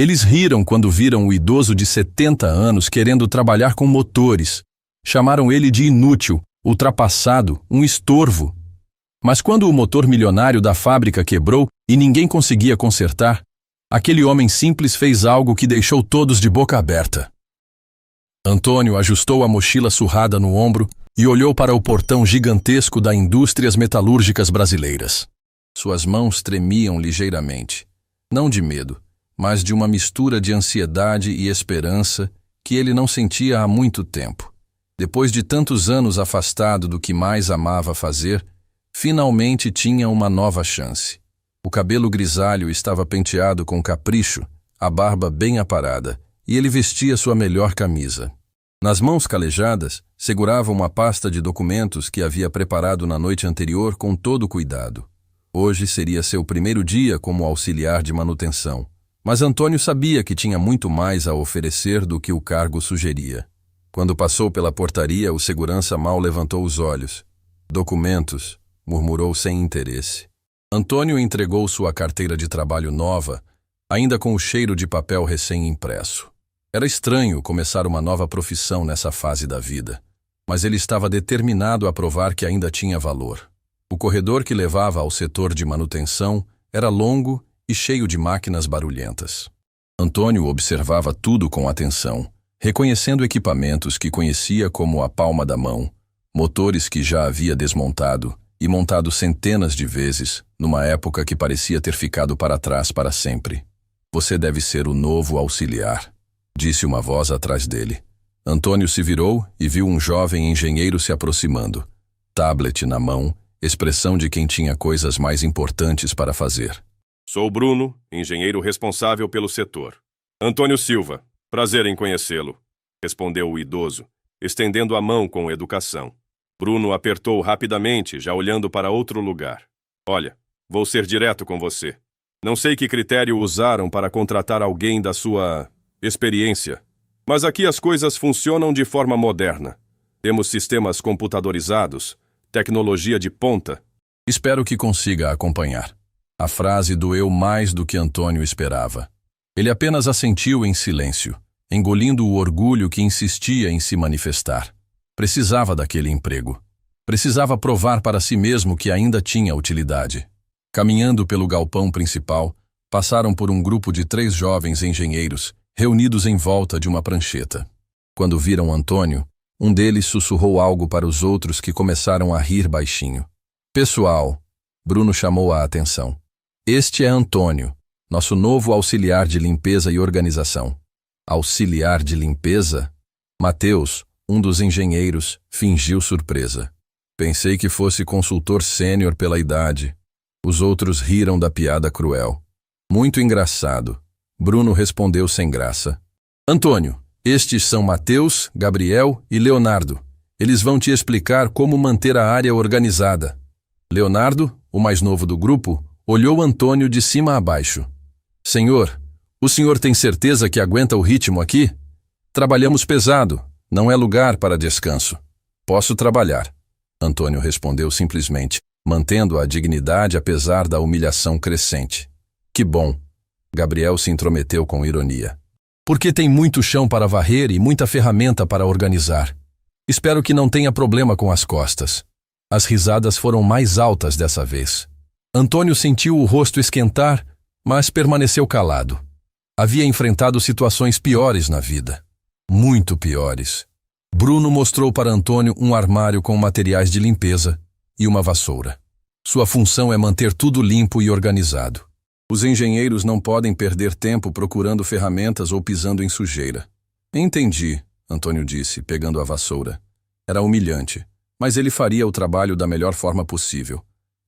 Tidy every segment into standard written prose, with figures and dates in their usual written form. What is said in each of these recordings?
Eles riram quando viram o idoso de 70 anos querendo trabalhar com motores. Chamaram ele de inútil, ultrapassado, um estorvo. Mas quando o motor milionário da fábrica quebrou e ninguém conseguia consertar, aquele homem simples fez algo que deixou todos de boca aberta. Antônio ajustou a mochila surrada no ombro e olhou para o portão gigantesco da Indústrias Metalúrgicas Brasileiras. Suas mãos tremiam ligeiramente, não de medo, mas de uma mistura de ansiedade e esperança que ele não sentia há muito tempo. Depois de tantos anos afastado do que mais amava fazer, finalmente tinha uma nova chance. O cabelo grisalho estava penteado com capricho, a barba bem aparada, e ele vestia sua melhor camisa. Nas mãos calejadas, segurava uma pasta de documentos que havia preparado na noite anterior com todo cuidado. Hoje seria seu primeiro dia como auxiliar de manutenção, mas Antônio sabia que tinha muito mais a oferecer do que o cargo sugeria. Quando passou pela portaria, o segurança mal levantou os olhos. Documentos, murmurou sem interesse. Antônio entregou sua carteira de trabalho nova, ainda com o cheiro de papel recém-impresso. Era estranho começar uma nova profissão nessa fase da vida, mas ele estava determinado a provar que ainda tinha valor. O corredor que levava ao setor de manutenção era longo e cheio de máquinas barulhentas. Antônio observava tudo com atenção, reconhecendo equipamentos que conhecia como a palma da mão, motores que já havia desmontado e montado centenas de vezes, numa época que parecia ter ficado para trás para sempre. Você deve ser o novo auxiliar, disse uma voz atrás dele. Antônio se virou e viu um jovem engenheiro se aproximando, tablet na mão, expressão de quem tinha coisas mais importantes para fazer. Sou Bruno, engenheiro responsável pelo setor. Antônio Silva, prazer em conhecê-lo, respondeu o idoso, estendendo a mão com educação. Bruno apertou rapidamente, já olhando para outro lugar. Olha, vou ser direto com você. Não sei que critério usaram para contratar alguém da sua experiência, mas aqui as coisas funcionam de forma moderna. Temos sistemas computadorizados, tecnologia de ponta. Espero que consiga acompanhar. A frase doeu mais do que Antônio esperava. Ele apenas assentiu em silêncio, engolindo o orgulho que insistia em se manifestar. Precisava daquele emprego. Precisava provar para si mesmo que ainda tinha utilidade. Caminhando pelo galpão principal, passaram por um grupo de 3 jovens engenheiros, reunidos em volta de uma prancheta. Quando viram Antônio, um deles sussurrou algo para os outros que começaram a rir baixinho. Pessoal, Bruno chamou a atenção. Este é Antônio, nosso novo auxiliar de limpeza e organização. Auxiliar de limpeza? Mateus, um dos engenheiros, fingiu surpresa. Pensei que fosse consultor sênior pela idade. Os outros riram da piada cruel. Muito engraçado. Bruno respondeu sem graça. Antônio, estes são Mateus, Gabriel e Leonardo. Eles vão te explicar como manter a área organizada. Leonardo, o mais novo do grupo, olhou Antônio de cima a baixo. Senhor, o senhor tem certeza que aguenta o ritmo aqui? Trabalhamos pesado, não é lugar para descanso. Posso trabalhar, Antônio respondeu simplesmente, mantendo a dignidade apesar da humilhação crescente. Que bom, Gabriel se intrometeu com ironia. Porque tem muito chão para varrer e muita ferramenta para organizar. Espero que não tenha problema com as costas. As risadas foram mais altas dessa vez. Antônio sentiu o rosto esquentar, mas permaneceu calado. Havia enfrentado situações piores na vida. Muito piores. Bruno mostrou para Antônio um armário com materiais de limpeza e uma vassoura. Sua função é manter tudo limpo e organizado. Os engenheiros não podem perder tempo procurando ferramentas ou pisando em sujeira. Entendi, Antônio disse, pegando a vassoura. Era humilhante, mas ele faria o trabalho da melhor forma possível.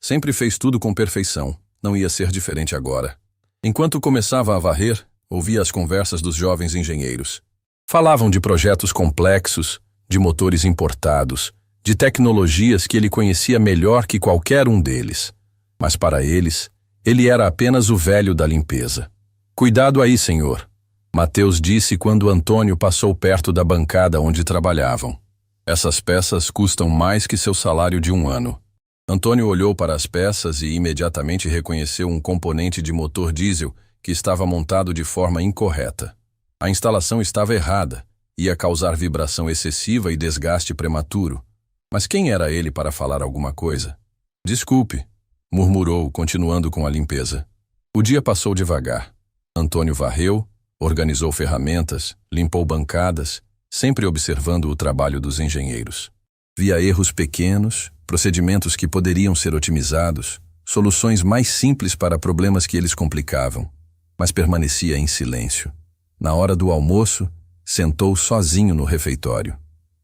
Sempre fez tudo com perfeição, não ia ser diferente agora. Enquanto começava a varrer, ouvia as conversas dos jovens engenheiros. Falavam de projetos complexos, de motores importados, de tecnologias que ele conhecia melhor que qualquer um deles. Mas para eles, ele era apenas o velho da limpeza. Cuidado aí, senhor, Mateus disse quando Antônio passou perto da bancada onde trabalhavam. Essas peças custam mais que seu salário de 1 ano. Antônio olhou para as peças e imediatamente reconheceu um componente de motor diesel que estava montado de forma incorreta. A instalação estava errada, ia causar vibração excessiva e desgaste prematuro. Mas quem era ele para falar alguma coisa? Desculpe, murmurou, continuando com a limpeza. O dia passou devagar. Antônio varreu, organizou ferramentas, limpou bancadas, sempre observando o trabalho dos engenheiros. Via erros pequenos, procedimentos que poderiam ser otimizados, soluções mais simples para problemas que eles complicavam, mas permanecia em silêncio. Na hora do almoço, sentou sozinho no refeitório.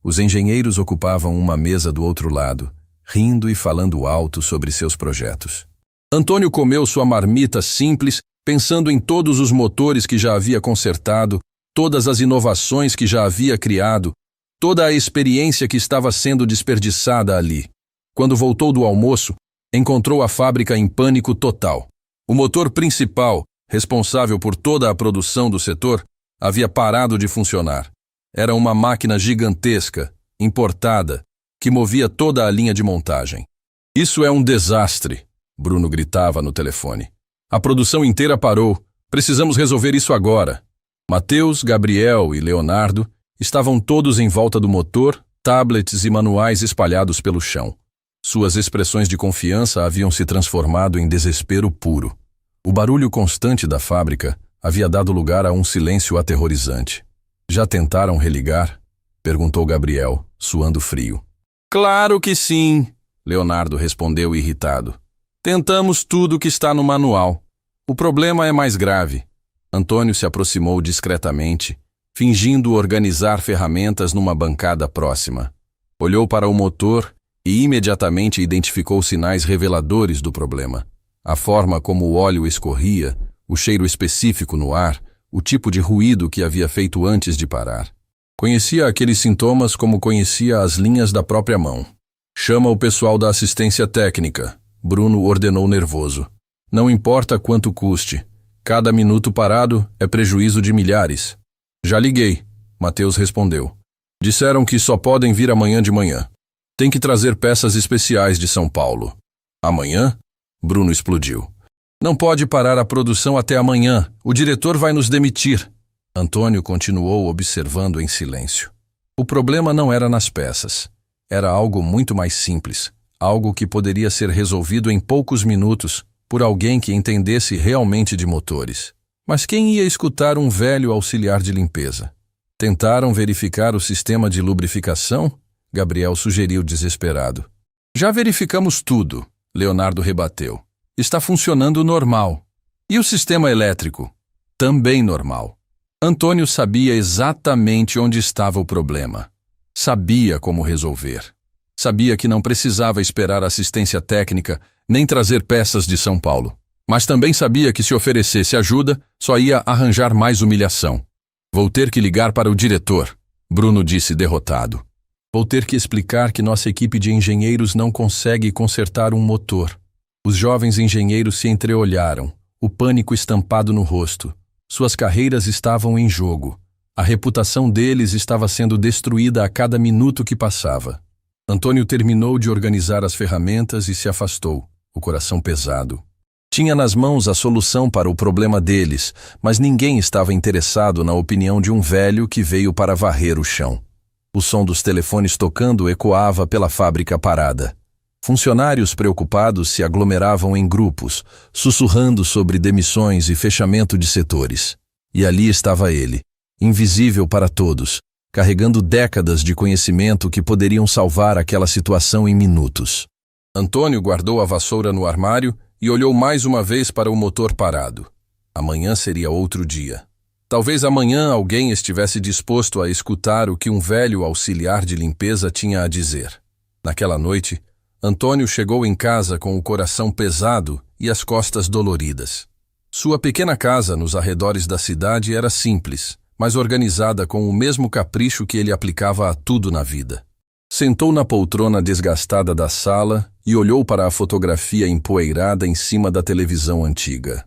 Os engenheiros ocupavam uma mesa do outro lado, rindo e falando alto sobre seus projetos. Antônio comeu sua marmita simples, pensando em todos os motores que já havia consertado, todas as inovações que já havia criado, toda a experiência que estava sendo desperdiçada ali. Quando voltou do almoço, encontrou a fábrica em pânico total. O motor principal, responsável por toda a produção do setor, havia parado de funcionar. Era uma máquina gigantesca, importada, que movia toda a linha de montagem. Isso é um desastre, Bruno gritava no telefone. A produção inteira parou. Precisamos resolver isso agora. Mateus, Gabriel e Leonardo estavam todos em volta do motor, tablets e manuais espalhados pelo chão. Suas expressões de confiança haviam se transformado em desespero puro. O barulho constante da fábrica havia dado lugar a um silêncio aterrorizante. Já tentaram religar? Perguntou Gabriel, suando frio. Claro que sim, Leonardo respondeu irritado. Tentamos tudo o que está no manual. O problema é mais grave. Antônio se aproximou discretamente, fingindo organizar ferramentas numa bancada próxima. Olhou para o motor e imediatamente identificou sinais reveladores do problema. A forma como o óleo escorria, o cheiro específico no ar, o tipo de ruído que havia feito antes de parar. Conhecia aqueles sintomas como conhecia as linhas da própria mão. Chama o pessoal da assistência técnica, Bruno ordenou nervoso. Não importa quanto custe. Cada minuto parado é prejuízo de milhares. Já liguei, Mateus respondeu. Disseram que só podem vir amanhã de manhã. Tem que trazer peças especiais de São Paulo. Amanhã? Bruno explodiu. Não pode parar a produção até amanhã. O diretor vai nos demitir. Antônio continuou observando em silêncio. O problema não era nas peças. Era algo muito mais simples. Algo que poderia ser resolvido em poucos minutos por alguém que entendesse realmente de motores. Mas quem ia escutar um velho auxiliar de limpeza? Tentaram verificar o sistema de lubrificação? Gabriel sugeriu desesperado. Já verificamos tudo, Leonardo rebateu. Está funcionando normal. E o sistema elétrico? Também normal. Antônio sabia exatamente onde estava o problema. Sabia como resolver. Sabia que não precisava esperar assistência técnica nem trazer peças de São Paulo. Mas também sabia que se oferecesse ajuda, só ia arranjar mais humilhação. Vou ter que ligar para o diretor, Bruno disse derrotado. Vou ter que explicar que nossa equipe de engenheiros não consegue consertar um motor. Os jovens engenheiros se entreolharam, o pânico estampado no rosto. Suas carreiras estavam em jogo. A reputação deles estava sendo destruída a cada minuto que passava. Antônio terminou de organizar as ferramentas e se afastou, o coração pesado. Tinha nas mãos a solução para o problema deles, mas ninguém estava interessado na opinião de um velho que veio para varrer o chão. O som dos telefones tocando ecoava pela fábrica parada. Funcionários preocupados se aglomeravam em grupos, sussurrando sobre demissões e fechamento de setores. E ali estava ele, invisível para todos, carregando décadas de conhecimento que poderiam salvar aquela situação em minutos. Antônio guardou a vassoura no armário e olhou mais uma vez para o motor parado. Amanhã seria outro dia. Talvez amanhã alguém estivesse disposto a escutar o que um velho auxiliar de limpeza tinha a dizer. Naquela noite, Antônio chegou em casa com o coração pesado e as costas doloridas. Sua pequena casa nos arredores da cidade era simples, mas organizada com o mesmo capricho que ele aplicava a tudo na vida. Sentou na poltrona desgastada da sala e olhou para a fotografia empoeirada em cima da televisão antiga.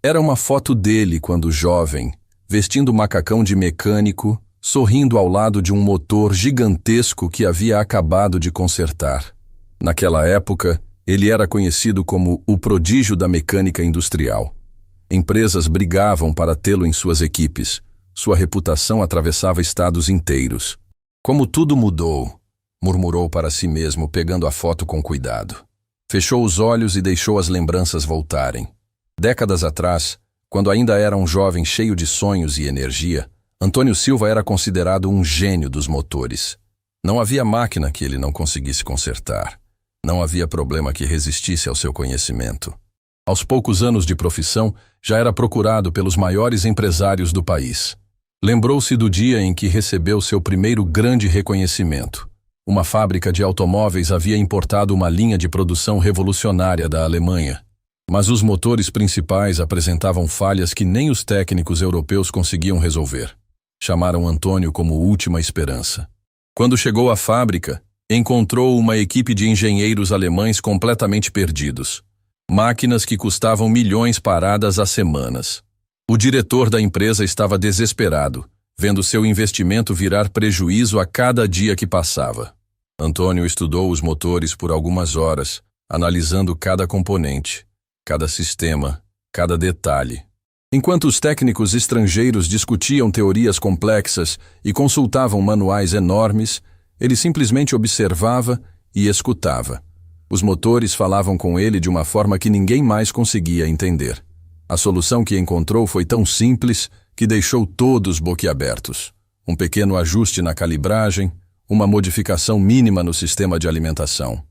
Era uma foto dele quando jovem, vestindo macacão de mecânico, sorrindo ao lado de um motor gigantesco que havia acabado de consertar. Naquela época, ele era conhecido como o prodígio da mecânica industrial. Empresas brigavam para tê-lo em suas equipes. Sua reputação atravessava estados inteiros. Como tudo mudou, murmurou para si mesmo, pegando a foto com cuidado. Fechou os olhos e deixou as lembranças voltarem. Décadas atrás, quando ainda era um jovem cheio de sonhos e energia, Antônio Silva era considerado um gênio dos motores. Não havia máquina que ele não conseguisse consertar. Não havia problema que resistisse ao seu conhecimento. Aos poucos anos de profissão, já era procurado pelos maiores empresários do país. Lembrou-se do dia em que recebeu seu primeiro grande reconhecimento. Uma fábrica de automóveis havia importado uma linha de produção revolucionária da Alemanha. Mas os motores principais apresentavam falhas que nem os técnicos europeus conseguiam resolver. Chamaram Antônio como última esperança. Quando chegou à fábrica, encontrou uma equipe de engenheiros alemães completamente perdidos. Máquinas que custavam milhões paradas há semanas. O diretor da empresa estava desesperado, vendo seu investimento virar prejuízo a cada dia que passava. Antônio estudou os motores por algumas horas, analisando cada componente, cada sistema, cada detalhe. Enquanto os técnicos estrangeiros discutiam teorias complexas e consultavam manuais enormes, ele simplesmente observava e escutava. Os motores falavam com ele de uma forma que ninguém mais conseguia entender. A solução que encontrou foi tão simples que deixou todos boquiabertos. Um pequeno ajuste na calibragem, uma modificação mínima no sistema de alimentação.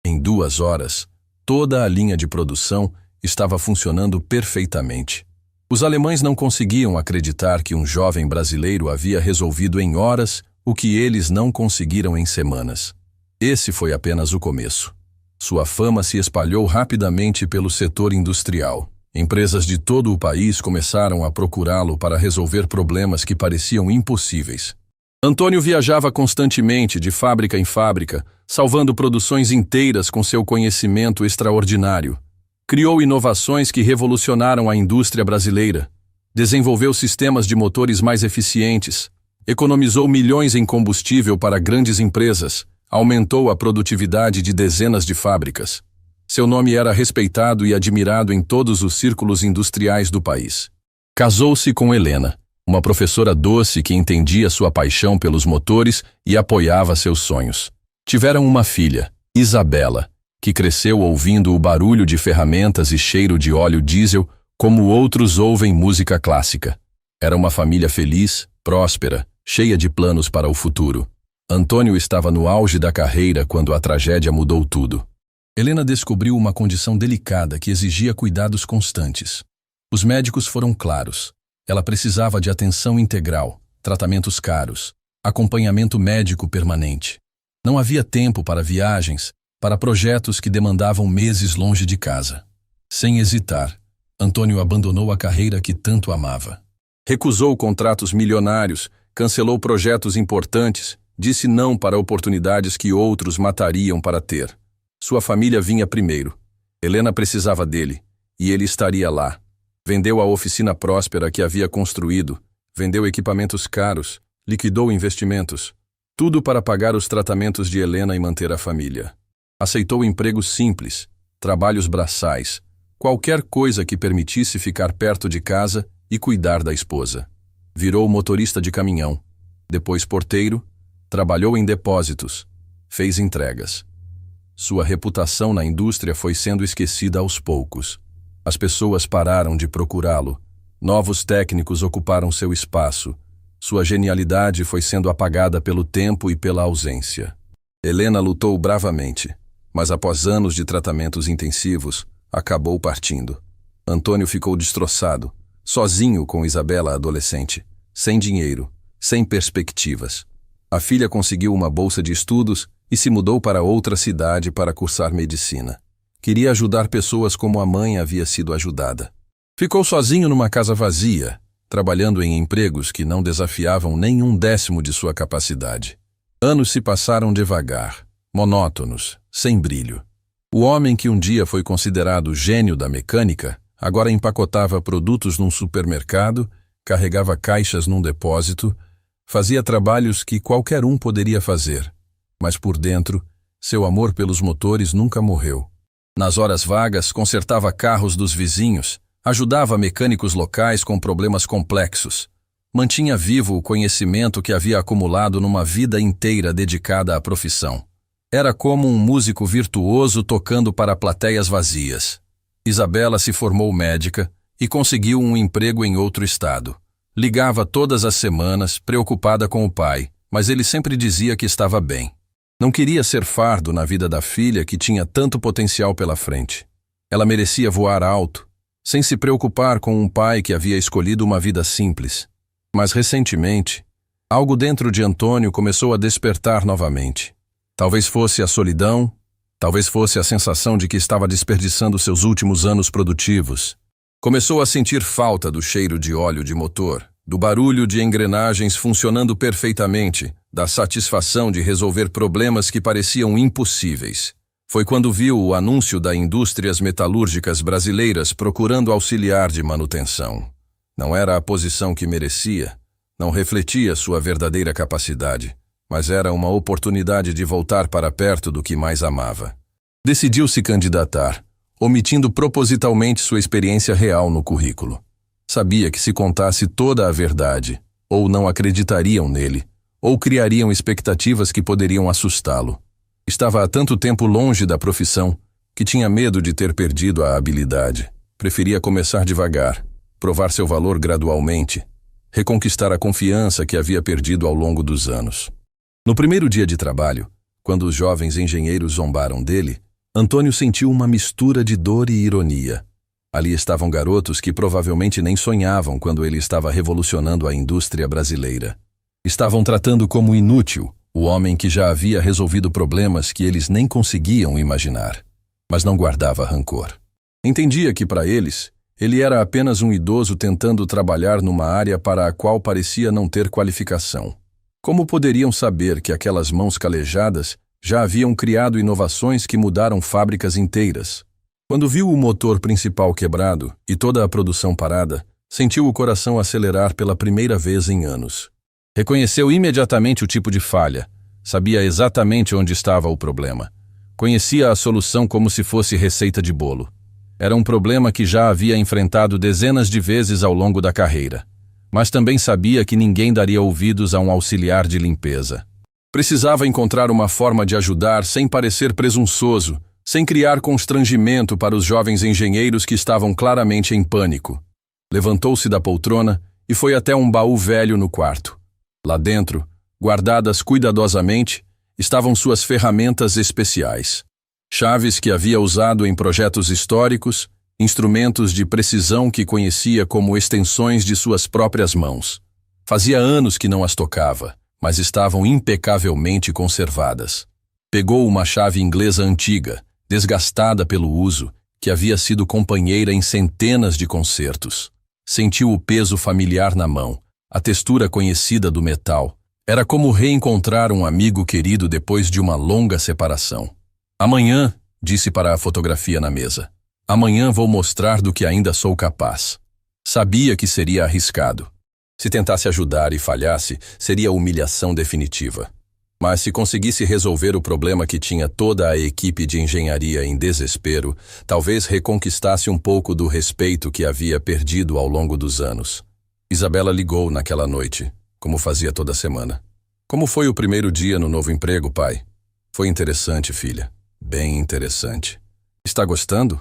Em 2 horas, toda a linha de produção estava funcionando perfeitamente. Os alemães não conseguiam acreditar que um jovem brasileiro havia resolvido em horas o que eles não conseguiram em semanas. Esse foi apenas o começo. Sua fama se espalhou rapidamente pelo setor industrial. Empresas de todo o país começaram a procurá-lo para resolver problemas que pareciam impossíveis. Antônio viajava constantemente de fábrica em fábrica, salvando produções inteiras com seu conhecimento extraordinário. Criou inovações que revolucionaram a indústria brasileira. Desenvolveu sistemas de motores mais eficientes. Economizou milhões em combustível para grandes empresas. Aumentou a produtividade de dezenas de fábricas. Seu nome era respeitado e admirado em todos os círculos industriais do país. Casou-se com Helena, uma professora doce que entendia sua paixão pelos motores e apoiava seus sonhos. Tiveram uma filha, Isabela, que cresceu ouvindo o barulho de ferramentas e cheiro de óleo diesel como outros ouvem música clássica. Era uma família feliz, próspera, cheia de planos para o futuro. Antônio estava no auge da carreira quando a tragédia mudou tudo. Helena descobriu uma condição delicada que exigia cuidados constantes. Os médicos foram claros. Ela precisava de atenção integral, tratamentos caros, acompanhamento médico permanente. Não havia tempo para viagens, para projetos que demandavam meses longe de casa. Sem hesitar, Antônio abandonou a carreira que tanto amava. Recusou contratos milionários, cancelou projetos importantes, disse não para oportunidades que outros matariam para ter. Sua família vinha primeiro. Helena precisava dele, e ele estaria lá. Vendeu a oficina próspera que havia construído, vendeu equipamentos caros, liquidou investimentos. Tudo para pagar os tratamentos de Helena e manter a família. Aceitou empregos simples, trabalhos braçais, qualquer coisa que permitisse ficar perto de casa e cuidar da esposa. Virou motorista de caminhão, depois porteiro, trabalhou em depósitos, fez entregas. Sua reputação na indústria foi sendo esquecida aos poucos. As pessoas pararam de procurá-lo. Novos técnicos ocuparam seu espaço. Sua genialidade foi sendo apagada pelo tempo e pela ausência. Helena lutou bravamente, mas após anos de tratamentos intensivos, acabou partindo. Antônio ficou destroçado, sozinho com Isabela adolescente, sem dinheiro, sem perspectivas. A filha conseguiu uma bolsa de estudos e se mudou para outra cidade para cursar medicina. Queria ajudar pessoas como a mãe havia sido ajudada. Ficou sozinho numa casa vazia, trabalhando em empregos que não desafiavam nem 1/10 de sua capacidade. Anos se passaram devagar, monótonos, sem brilho. O homem que um dia foi considerado gênio da mecânica, agora empacotava produtos num supermercado, carregava caixas num depósito, fazia trabalhos que qualquer um poderia fazer. Mas por dentro, seu amor pelos motores nunca morreu. Nas horas vagas, consertava carros dos vizinhos, ajudava mecânicos locais com problemas complexos. Mantinha vivo o conhecimento que havia acumulado numa vida inteira dedicada à profissão. Era como um músico virtuoso tocando para plateias vazias. Isabela se formou médica e conseguiu um emprego em outro estado. Ligava todas as semanas, preocupada com o pai, mas ele sempre dizia que estava bem. Não queria ser fardo na vida da filha que tinha tanto potencial pela frente. Ela merecia voar alto, sem se preocupar com um pai que havia escolhido uma vida simples. Mas recentemente, algo dentro de Antônio começou a despertar novamente. Talvez fosse a solidão, talvez fosse a sensação de que estava desperdiçando seus últimos anos produtivos. Começou a sentir falta do cheiro de óleo de motor, do barulho de engrenagens funcionando perfeitamente, da satisfação de resolver problemas que pareciam impossíveis. Foi quando viu o anúncio da Indústrias Metalúrgicas Brasileiras procurando auxiliar de manutenção. Não era a posição que merecia, não refletia sua verdadeira capacidade, mas era uma oportunidade de voltar para perto do que mais amava. Decidiu se candidatar, omitindo propositalmente sua experiência real no currículo. Sabia que se contasse toda a verdade, ou não acreditariam nele, ou criariam expectativas que poderiam assustá-lo. Estava há tanto tempo longe da profissão que tinha medo de ter perdido a habilidade. Preferia começar devagar, provar seu valor gradualmente, reconquistar a confiança que havia perdido ao longo dos anos. No primeiro dia de trabalho, quando os jovens engenheiros zombaram dele, Antônio sentiu uma mistura de dor e ironia. Ali estavam garotos que provavelmente nem sonhavam quando ele estava revolucionando a indústria brasileira. Estavam tratando como inútil o homem que já havia resolvido problemas que eles nem conseguiam imaginar, mas não guardava rancor. Entendia que para eles, ele era apenas um idoso tentando trabalhar numa área para a qual parecia não ter qualificação. Como poderiam saber que aquelas mãos calejadas já haviam criado inovações que mudaram fábricas inteiras? Quando viu o motor principal quebrado e toda a produção parada, sentiu o coração acelerar pela primeira vez em anos. Reconheceu imediatamente o tipo de falha, sabia exatamente onde estava o problema. Conhecia a solução como se fosse receita de bolo. Era um problema que já havia enfrentado dezenas de vezes ao longo da carreira, mas também sabia que ninguém daria ouvidos a um auxiliar de limpeza. Precisava encontrar uma forma de ajudar sem parecer presunçoso, sem criar constrangimento para os jovens engenheiros que estavam claramente em pânico. Levantou-se da poltrona e foi até um baú velho no quarto. Lá dentro, guardadas cuidadosamente, estavam suas ferramentas especiais. Chaves que havia usado em projetos históricos, instrumentos de precisão que conhecia como extensões de suas próprias mãos. Fazia anos que não as tocava, mas estavam impecavelmente conservadas. Pegou uma chave inglesa antiga, desgastada pelo uso, que havia sido companheira em centenas de concertos. Sentiu o peso familiar na mão, a textura conhecida do metal. Era como reencontrar um amigo querido depois de uma longa separação. Amanhã, disse para a fotografia na mesa, amanhã vou mostrar do que ainda sou capaz. Sabia que seria arriscado. Se tentasse ajudar e falhasse, seria humilhação definitiva. Mas se conseguisse resolver o problema que tinha toda a equipe de engenharia em desespero, talvez reconquistasse um pouco do respeito que havia perdido ao longo dos anos. Isabela ligou naquela noite, como fazia toda semana. Como foi o primeiro dia no novo emprego, pai? Foi interessante, filha. Bem interessante. Está gostando?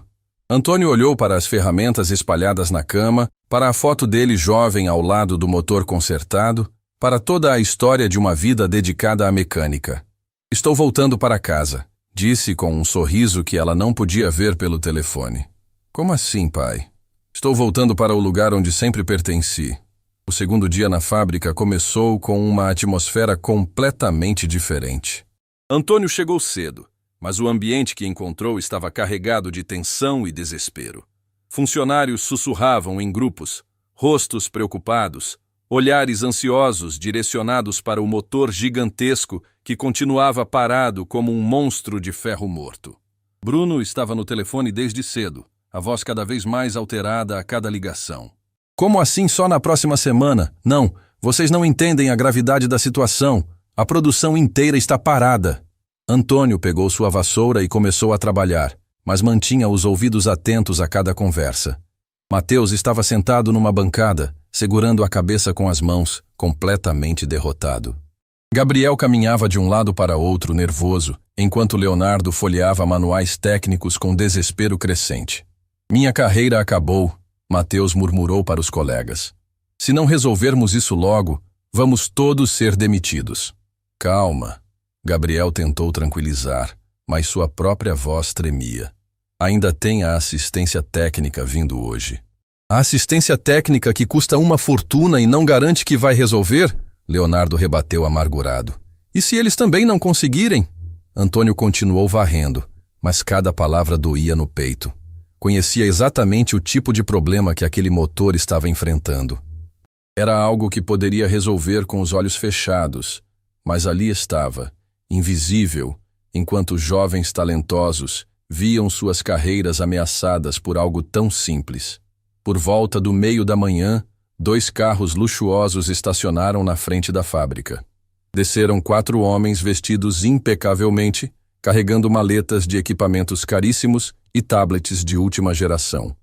Antônio olhou para as ferramentas espalhadas na cama, para a foto dele jovem ao lado do motor consertado, para toda a história de uma vida dedicada à mecânica. Estou voltando para casa, disse com um sorriso que ela não podia ver pelo telefone. Como assim, pai? Estou voltando para o lugar onde sempre pertenci. O segundo dia na fábrica começou com uma atmosfera completamente diferente. Antônio chegou cedo, mas o ambiente que encontrou estava carregado de tensão e desespero. Funcionários sussurravam em grupos, rostos preocupados, olhares ansiosos direcionados para o motor gigantesco que continuava parado como um monstro de ferro morto. Bruno estava no telefone desde cedo, a voz cada vez mais alterada a cada ligação. Como assim só na próxima semana? Não, vocês não entendem a gravidade da situação. A produção inteira está parada. Antônio pegou sua vassoura e começou a trabalhar, mas mantinha os ouvidos atentos a cada conversa. Mateus estava sentado numa bancada, segurando a cabeça com as mãos, completamente derrotado. Gabriel caminhava de um lado para outro, nervoso, enquanto Leonardo folheava manuais técnicos com desespero crescente. Minha carreira acabou, Mateus murmurou para os colegas. Se não resolvermos isso logo, vamos todos ser demitidos. Calma. Gabriel tentou tranquilizar, mas sua própria voz tremia. Ainda tem a assistência técnica vindo hoje. A assistência técnica que custa uma fortuna e não garante que vai resolver? Leonardo rebateu amargurado. E se eles também não conseguirem? Antônio continuou varrendo, mas cada palavra doía no peito. Conhecia exatamente o tipo de problema que aquele motor estava enfrentando. Era algo que poderia resolver com os olhos fechados, mas ali estava, invisível, enquanto jovens talentosos viam suas carreiras ameaçadas por algo tão simples. Por volta do meio da manhã, 2 carros luxuosos estacionaram na frente da fábrica. Desceram 4 homens vestidos impecavelmente, carregando maletas de equipamentos caríssimos e tablets de última geração.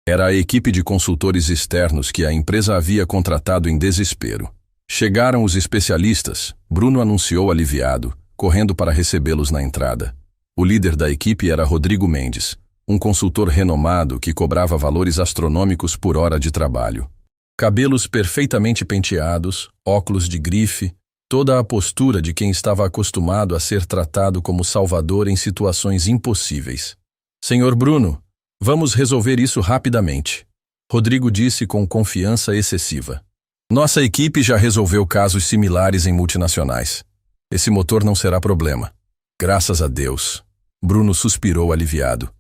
Era a equipe de consultores externos que a empresa havia contratado em desespero. Chegaram os especialistas, Bruno anunciou aliviado, correndo para recebê-los na entrada. O líder da equipe era Rodrigo Mendes, um consultor renomado que cobrava valores astronômicos por hora de trabalho. Cabelos perfeitamente penteados, óculos de grife, toda a postura de quem estava acostumado a ser tratado como salvador em situações impossíveis. Senhor Bruno, vamos resolver isso rapidamente, Rodrigo disse com confiança excessiva. Nossa equipe já resolveu casos similares em multinacionais. Esse motor não será problema. Graças a Deus. Bruno suspirou aliviado.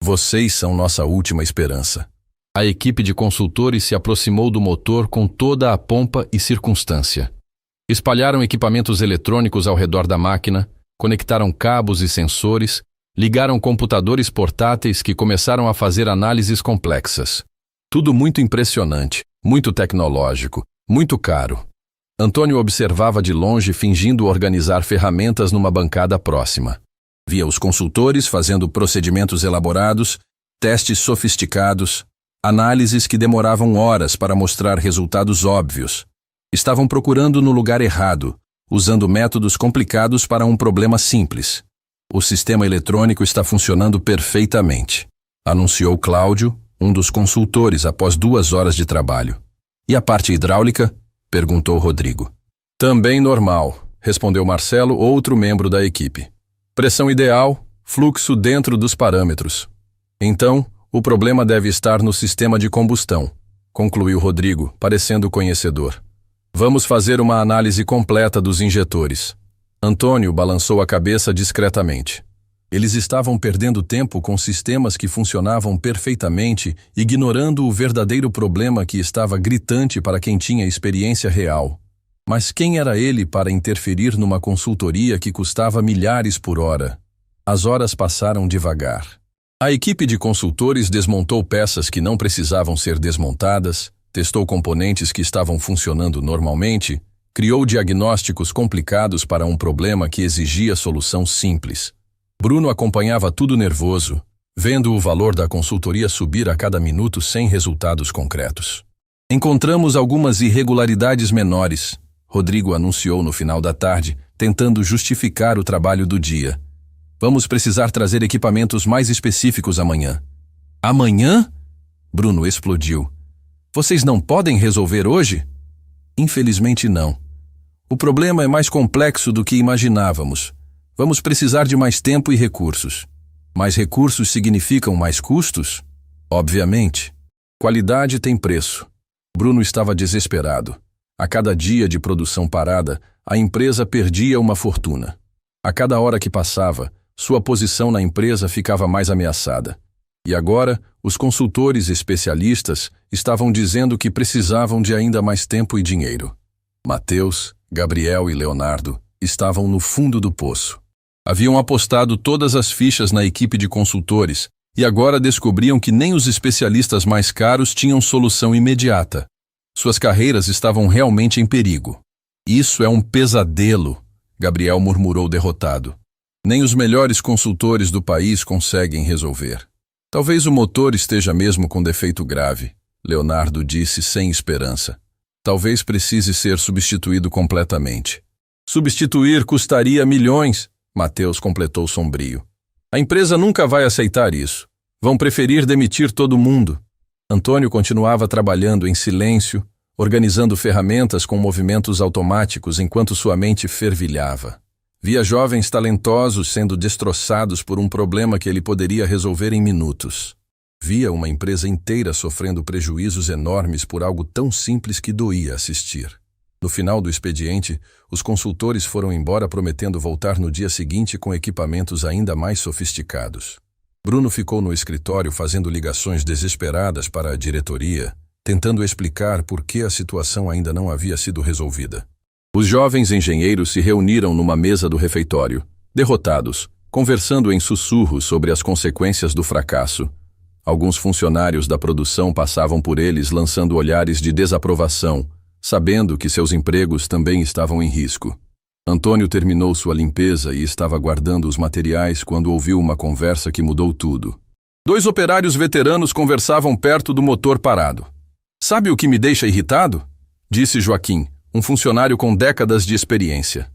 Vocês são nossa última esperança. A equipe de consultores se aproximou do motor com toda a pompa e circunstância. Espalharam equipamentos eletrônicos ao redor da máquina, conectaram cabos e sensores, ligaram computadores portáteis que começaram a fazer análises complexas. Tudo muito impressionante, muito tecnológico, muito caro. Antônio observava de longe fingindo organizar ferramentas numa bancada próxima. Via os consultores fazendo procedimentos elaborados, testes sofisticados, análises que demoravam horas para mostrar resultados óbvios. Estavam procurando no lugar errado, usando métodos complicados para um problema simples. O sistema eletrônico está funcionando perfeitamente, anunciou Cláudio, um dos consultores, após 2 horas de trabalho. E a parte hidráulica? Perguntou Rodrigo. Também normal, respondeu Marcelo, outro membro da equipe. Pressão ideal, fluxo dentro dos parâmetros. Então, o problema deve estar no sistema de combustão, concluiu Rodrigo, parecendo conhecedor. Vamos fazer uma análise completa dos injetores. Antônio balançou a cabeça discretamente. Eles estavam perdendo tempo com sistemas que funcionavam perfeitamente, ignorando o verdadeiro problema que estava gritante para quem tinha experiência real. Mas quem era ele para interferir numa consultoria que custava milhares por hora? As horas passaram devagar. A equipe de consultores desmontou peças que não precisavam ser desmontadas, testou componentes que estavam funcionando normalmente, criou diagnósticos complicados para um problema que exigia solução simples. Bruno acompanhava tudo nervoso, vendo o valor da consultoria subir a cada minuto sem resultados concretos. Encontramos algumas irregularidades menores, Rodrigo anunciou no final da tarde, tentando justificar o trabalho do dia. Vamos precisar trazer equipamentos mais específicos amanhã. Amanhã? Bruno explodiu. Vocês não podem resolver hoje? Infelizmente não. O problema é mais complexo do que imaginávamos. Vamos precisar de mais tempo e recursos. Mais recursos significam mais custos? Obviamente. Qualidade tem preço. Bruno estava desesperado. A cada dia de produção parada, a empresa perdia uma fortuna. A cada hora que passava, sua posição na empresa ficava mais ameaçada. E agora, os consultores especialistas estavam dizendo que precisavam de ainda mais tempo e dinheiro. Mateus, Gabriel e Leonardo estavam no fundo do poço. Haviam apostado todas as fichas na equipe de consultores e agora descobriam que nem os especialistas mais caros tinham solução imediata. Suas carreiras estavam realmente em perigo. Isso é um pesadelo, Gabriel murmurou derrotado. Nem os melhores consultores do país conseguem resolver. Talvez o motor esteja mesmo com defeito grave, Leonardo disse sem esperança. Talvez precise ser substituído completamente. Substituir custaria milhões, Mateus completou sombrio. A empresa nunca vai aceitar isso. Vão preferir demitir todo mundo. Antônio continuava trabalhando em silêncio, organizando ferramentas com movimentos automáticos enquanto sua mente fervilhava. Via jovens talentosos sendo destroçados por um problema que ele poderia resolver em minutos. Via uma empresa inteira sofrendo prejuízos enormes por algo tão simples que doía assistir. No final do expediente, os consultores foram embora prometendo voltar no dia seguinte com equipamentos ainda mais sofisticados. Bruno ficou no escritório fazendo ligações desesperadas para a diretoria, tentando explicar por que a situação ainda não havia sido resolvida. Os jovens engenheiros se reuniram numa mesa do refeitório, derrotados, conversando em sussurros sobre as consequências do fracasso. Alguns funcionários da produção passavam por eles lançando olhares de desaprovação, sabendo que seus empregos também estavam em risco. Antônio terminou sua limpeza e estava guardando os materiais quando ouviu uma conversa que mudou tudo. 2 operários veteranos conversavam perto do motor parado. "Sabe o que me deixa irritado?" disse Joaquim, um funcionário com décadas de experiência.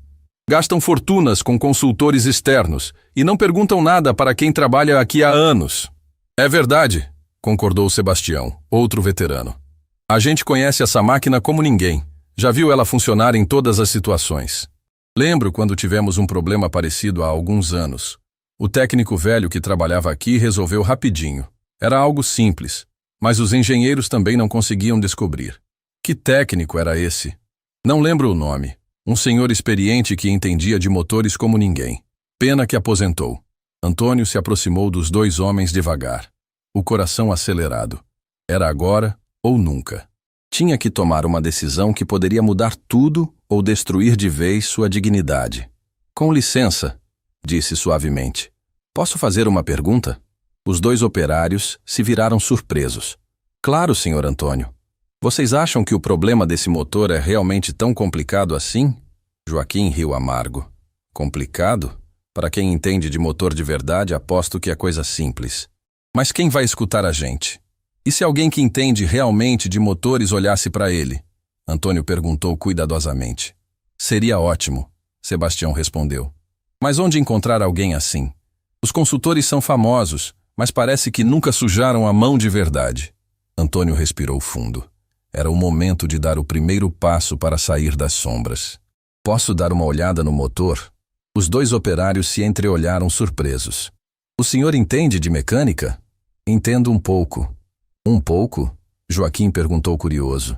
"Gastam fortunas com consultores externos e não perguntam nada para quem trabalha aqui há anos." "É verdade", concordou Sebastião, outro veterano. "A gente conhece essa máquina como ninguém. Já viu ela funcionar em todas as situações. Lembro quando tivemos um problema parecido há alguns anos. O técnico velho que trabalhava aqui resolveu rapidinho. Era algo simples, mas os engenheiros também não conseguiam descobrir. Que técnico era esse? Não lembro o nome. Um senhor experiente que entendia de motores como ninguém. Pena que aposentou." Antônio se aproximou dos 2 homens devagar, o coração acelerado. Era agora ou nunca. Tinha que tomar uma decisão que poderia mudar tudo ou destruir de vez sua dignidade. "Com licença", disse suavemente. "Posso fazer uma pergunta?" Os 2 operários se viraram surpresos. "Claro, senhor Antônio. Vocês acham que o problema desse motor é realmente tão complicado assim?" Joaquim riu amargo. "Complicado? Para quem entende de motor de verdade, aposto que é coisa simples. Mas quem vai escutar a gente? E se alguém que entende realmente de motores olhasse para ele?" Antônio perguntou cuidadosamente. "Seria ótimo", Sebastião respondeu. "Mas onde encontrar alguém assim? Os consultores são famosos, mas parece que nunca sujaram a mão de verdade." Antônio respirou fundo. Era o momento de dar o primeiro passo para sair das sombras. "Posso dar uma olhada no motor?" Os 2 operários se entreolharam surpresos. "O senhor entende de mecânica?" "Entendo um pouco." "Um pouco?" Joaquim perguntou curioso.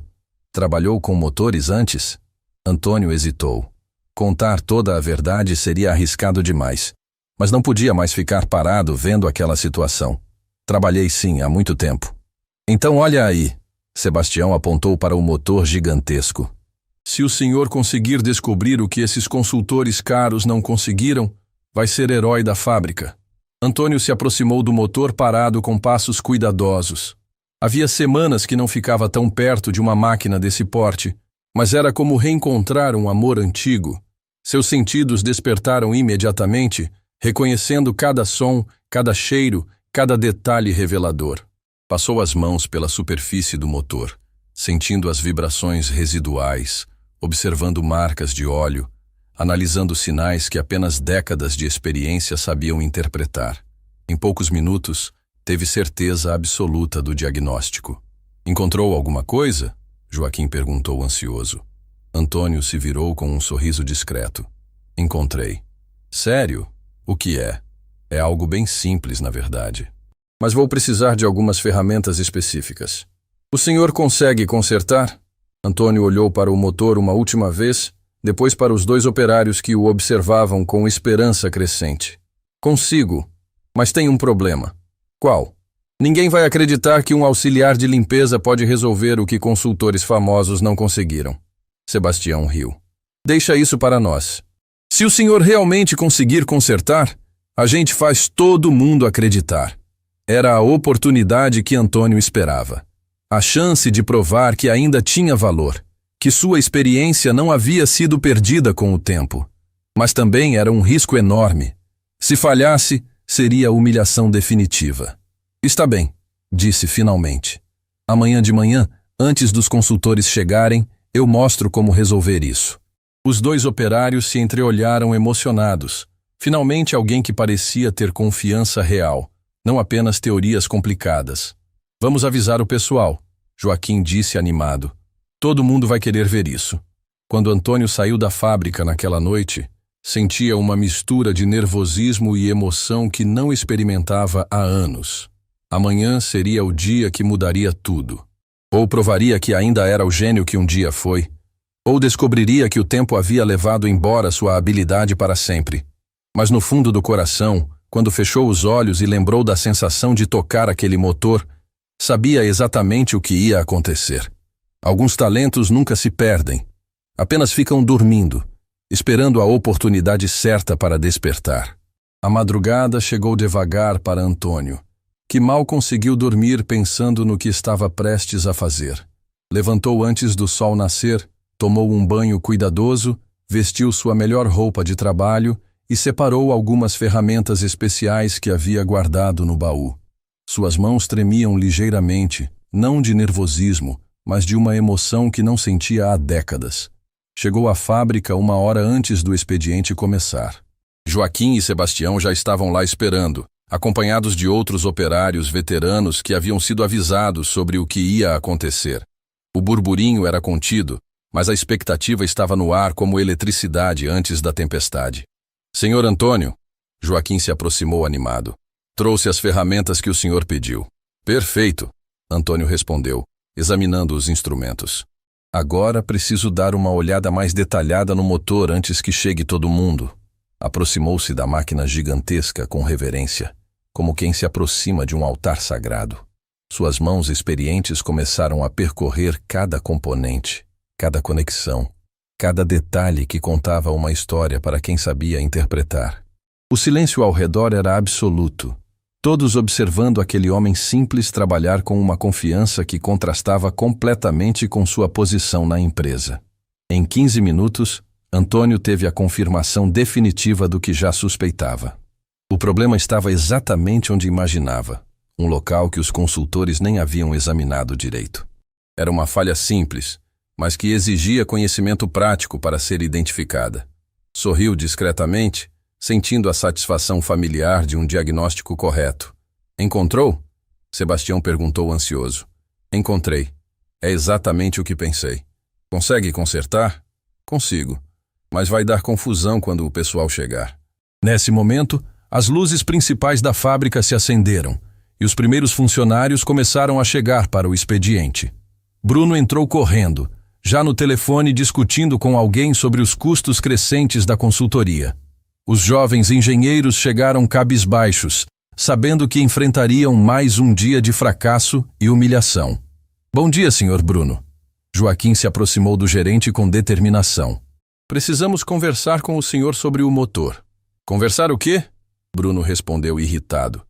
"Trabalhou com motores antes?" Antônio hesitou. Contar toda a verdade seria arriscado demais, mas não podia mais ficar parado vendo aquela situação. "Trabalhei sim, há muito tempo." "Então olha aí." Sebastião apontou para o motor gigantesco. "Se o senhor conseguir descobrir o que esses consultores caros não conseguiram, vai ser herói da fábrica." Antônio se aproximou do motor parado com passos cuidadosos. Havia semanas que não ficava tão perto de uma máquina desse porte, mas era como reencontrar um amor antigo. Seus sentidos despertaram imediatamente, reconhecendo cada som, cada cheiro, cada detalhe revelador. Passou as mãos pela superfície do motor, sentindo as vibrações residuais, observando marcas de óleo, analisando sinais que apenas décadas de experiência sabiam interpretar. Em poucos minutos, teve certeza absoluta do diagnóstico. "Encontrou alguma coisa?" Joaquim perguntou ansioso. Antônio se virou com um sorriso discreto. "Encontrei." "Sério? O que é?" "É algo bem simples, na verdade. Mas vou precisar de algumas ferramentas específicas." "O senhor consegue consertar?" Antônio olhou para o motor uma última vez, depois para os 2 operários que o observavam com esperança crescente. "Consigo, mas tem um problema." "Qual?" "Ninguém vai acreditar que um auxiliar de limpeza pode resolver o que consultores famosos não conseguiram." Sebastião riu. "Deixa isso para nós. Se o senhor realmente conseguir consertar, a gente faz todo mundo acreditar." Era a oportunidade que Antônio esperava. A chance de provar que ainda tinha valor, que sua experiência não havia sido perdida com o tempo. Mas também era um risco enorme. Se falhasse, seria a humilhação definitiva. "Está bem", disse finalmente. Amanhã de manhã, antes dos consultores chegarem, eu mostro como resolver isso. Os dois operários se entreolharam emocionados. Finalmente alguém que parecia ter confiança real, não apenas teorias complicadas. Vamos avisar o pessoal, Joaquim disse animado. Todo mundo vai querer ver isso. Quando Antônio saiu da fábrica naquela noite, sentia uma mistura de nervosismo e emoção que não experimentava há anos. Amanhã seria o dia que mudaria tudo. Ou provaria que ainda era o gênio que um dia foi, ou descobriria que o tempo havia levado embora sua habilidade para sempre. Mas no fundo do coração, quando fechou os olhos e lembrou da sensação de tocar aquele motor, sabia exatamente o que ia acontecer. Alguns talentos nunca se perdem, apenas ficam dormindo, esperando a oportunidade certa para despertar. A madrugada chegou devagar para Antônio, que mal conseguiu dormir pensando no que estava prestes a fazer. Levantou antes do sol nascer, tomou um banho cuidadoso, vestiu sua melhor roupa de trabalho e separou algumas ferramentas especiais que havia guardado no baú. Suas mãos tremiam ligeiramente, não de nervosismo, mas de uma emoção que não sentia há décadas. Chegou à fábrica 1 hora antes do expediente começar. Joaquim e Sebastião já estavam lá esperando, acompanhados de outros operários veteranos que haviam sido avisados sobre o que ia acontecer. O burburinho era contido, mas a expectativa estava no ar como eletricidade antes da tempestade. Senhor Antônio, Joaquim se aproximou animado. Trouxe as ferramentas que o senhor pediu. Perfeito, Antônio respondeu, examinando os instrumentos. Agora preciso dar uma olhada mais detalhada no motor antes que chegue todo mundo. Aproximou-se da máquina gigantesca com reverência, como quem se aproxima de um altar sagrado. Suas mãos experientes começaram a percorrer cada componente, cada conexão, cada detalhe que contava uma história para quem sabia interpretar. O silêncio ao redor era absoluto, todos observando aquele homem simples trabalhar com uma confiança que contrastava completamente com sua posição na empresa. Em 15 minutos, Antônio teve a confirmação definitiva do que já suspeitava. O problema estava exatamente onde imaginava, um local que os consultores nem haviam examinado direito. Era uma falha simples, mas que exigia conhecimento prático para ser identificada. Sorriu discretamente, sentindo a satisfação familiar de um diagnóstico correto. Encontrou? Sebastião perguntou ansioso. Encontrei. É exatamente o que pensei. Consegue consertar? Consigo, mas vai dar confusão quando o pessoal chegar. Nesse momento, as luzes principais da fábrica se acenderam e os primeiros funcionários começaram a chegar para o expediente. Bruno entrou correndo, já no telefone discutindo com alguém sobre os custos crescentes da consultoria. Os jovens engenheiros chegaram cabisbaixos, sabendo que enfrentariam mais um dia de fracasso e humilhação. Bom dia, senhor Bruno. Joaquim se aproximou do gerente com determinação. Precisamos conversar com o senhor sobre o motor. Conversar o quê? Bruno respondeu irritado.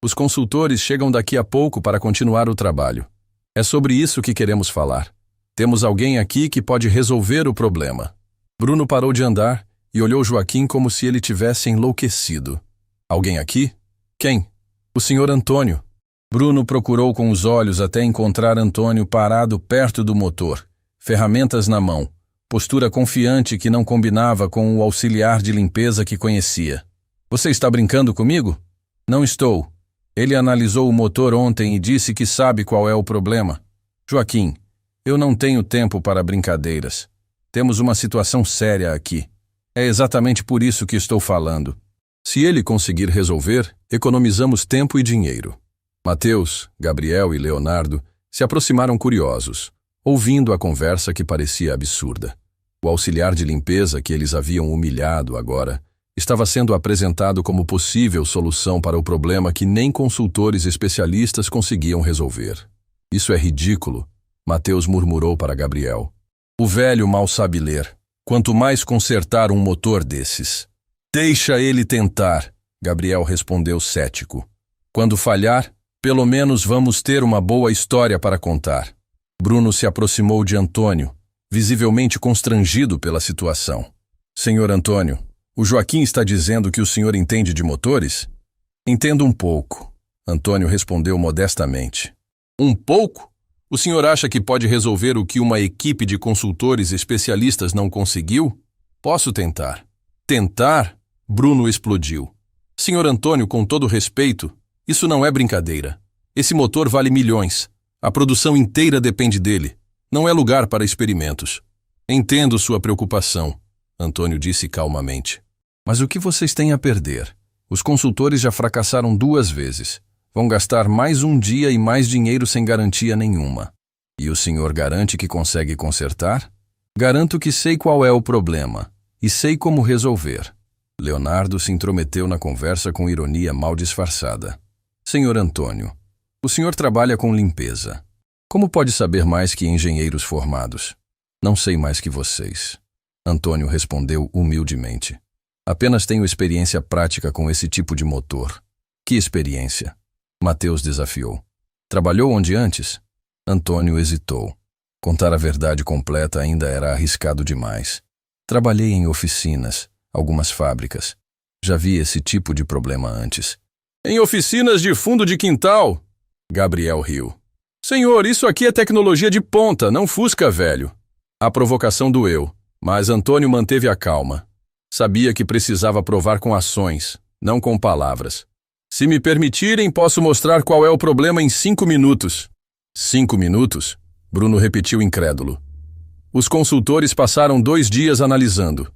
Os consultores chegam daqui a pouco para continuar o trabalho. É sobre isso que queremos falar. Temos alguém aqui que pode resolver o problema. Bruno parou de andar e olhou Joaquim como se ele tivesse enlouquecido. Alguém aqui? Quem? O senhor Antônio. Bruno procurou com os olhos até encontrar Antônio parado perto do motor, ferramentas na mão, postura confiante que não combinava com o auxiliar de limpeza que conhecia. Você está brincando comigo? Não estou. Ele analisou o motor ontem e disse que sabe qual é o problema. Joaquim, eu não tenho tempo para brincadeiras. Temos uma situação séria aqui. É exatamente por isso que estou falando. Se ele conseguir resolver, economizamos tempo e dinheiro. Mateus, Gabriel e Leonardo se aproximaram curiosos, ouvindo a conversa que parecia absurda. O auxiliar de limpeza que eles haviam humilhado agora estava sendo apresentado como possível solução para o problema que nem consultores especialistas conseguiam resolver. Isso é ridículo, Mateus murmurou para Gabriel. O velho mal sabe ler. Quanto mais consertar um motor desses. Deixa ele tentar, Gabriel respondeu cético. Quando falhar, pelo menos vamos ter uma boa história para contar. Bruno se aproximou de Antônio, visivelmente constrangido pela situação. Senhor Antônio, o Joaquim está dizendo que o senhor entende de motores? Entendo um pouco, Antônio respondeu modestamente. Um pouco? O senhor acha que pode resolver o que uma equipe de consultores especialistas não conseguiu? Posso tentar. Tentar? Bruno explodiu. Senhor Antônio, com todo respeito, isso não é brincadeira. Esse motor vale milhões. A produção inteira depende dele. Não é lugar para experimentos. Entendo sua preocupação, Antônio disse calmamente. Mas o que vocês têm a perder? Os consultores já fracassaram 2 vezes. Vão gastar mais um dia e mais dinheiro sem garantia nenhuma. E o senhor garante que consegue consertar? Garanto que sei qual é o problema e sei como resolver. Leonardo se intrometeu na conversa com ironia mal disfarçada. Senhor Antônio, o senhor trabalha com limpeza. Como pode saber mais que engenheiros formados? Não sei mais que vocês. Antônio respondeu humildemente. Apenas tenho experiência prática com esse tipo de motor. Que experiência? Mateus desafiou. Trabalhou onde antes? Antônio hesitou. Contar a verdade completa ainda era arriscado demais. Trabalhei em oficinas, algumas fábricas. Já vi esse tipo de problema antes. Em oficinas de fundo de quintal? Gabriel riu. Senhor, isso aqui é tecnologia de ponta, não fusca velho. A provocação doeu, mas Antônio manteve a calma. Sabia que precisava provar com ações, não com palavras. Se me permitirem, posso mostrar qual é o problema em 5 minutos. 5 minutos? Bruno repetiu incrédulo. Os consultores passaram 2 dias analisando.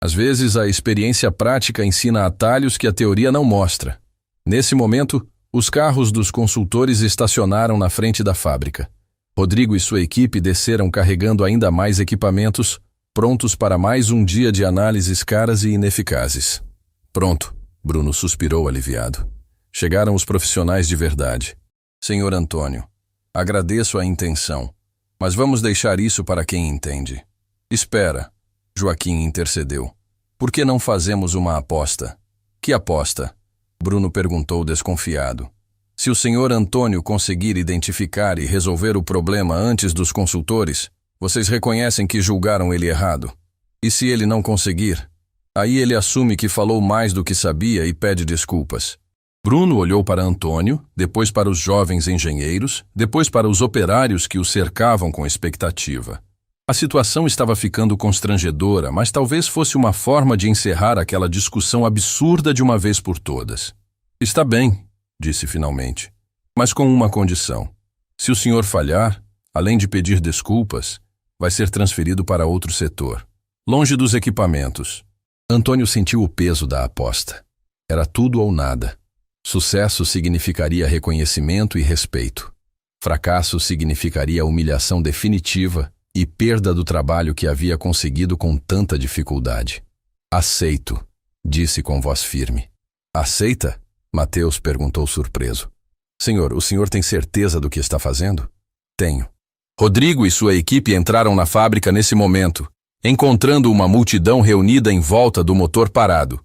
Às vezes, a experiência prática ensina atalhos que a teoria não mostra. Nesse momento, os carros dos consultores estacionaram na frente da fábrica. Rodrigo e sua equipe desceram carregando ainda mais equipamentos, prontos para mais um dia de análises caras e ineficazes. Pronto, Bruno suspirou aliviado. Chegaram os profissionais de verdade. Senhor Antônio, agradeço a intenção, mas vamos deixar isso para quem entende. Espera, Joaquim intercedeu. Por que não fazemos uma aposta? Que aposta? Bruno perguntou desconfiado. Se o senhor Antônio conseguir identificar e resolver o problema antes dos consultores, vocês reconhecem que julgaram ele errado. E se ele não conseguir? Aí ele assume que falou mais do que sabia e pede desculpas. Bruno olhou para Antônio, depois para os jovens engenheiros, depois para os operários que o cercavam com expectativa. A situação estava ficando constrangedora, mas talvez fosse uma forma de encerrar aquela discussão absurda de uma vez por todas. Está bem, disse finalmente, mas com uma condição. Se o senhor falhar, além de pedir desculpas, vai ser transferido para outro setor, longe dos equipamentos. Antônio sentiu o peso da aposta. Era tudo ou nada. Sucesso significaria reconhecimento e respeito. Fracasso significaria humilhação definitiva e perda do trabalho que havia conseguido com tanta dificuldade. Aceito, disse com voz firme. Aceita? Mateus perguntou surpreso. Senhor, o senhor tem certeza do que está fazendo? Tenho. Rodrigo e sua equipe entraram na fábrica nesse momento, encontrando uma multidão reunida em volta do motor parado.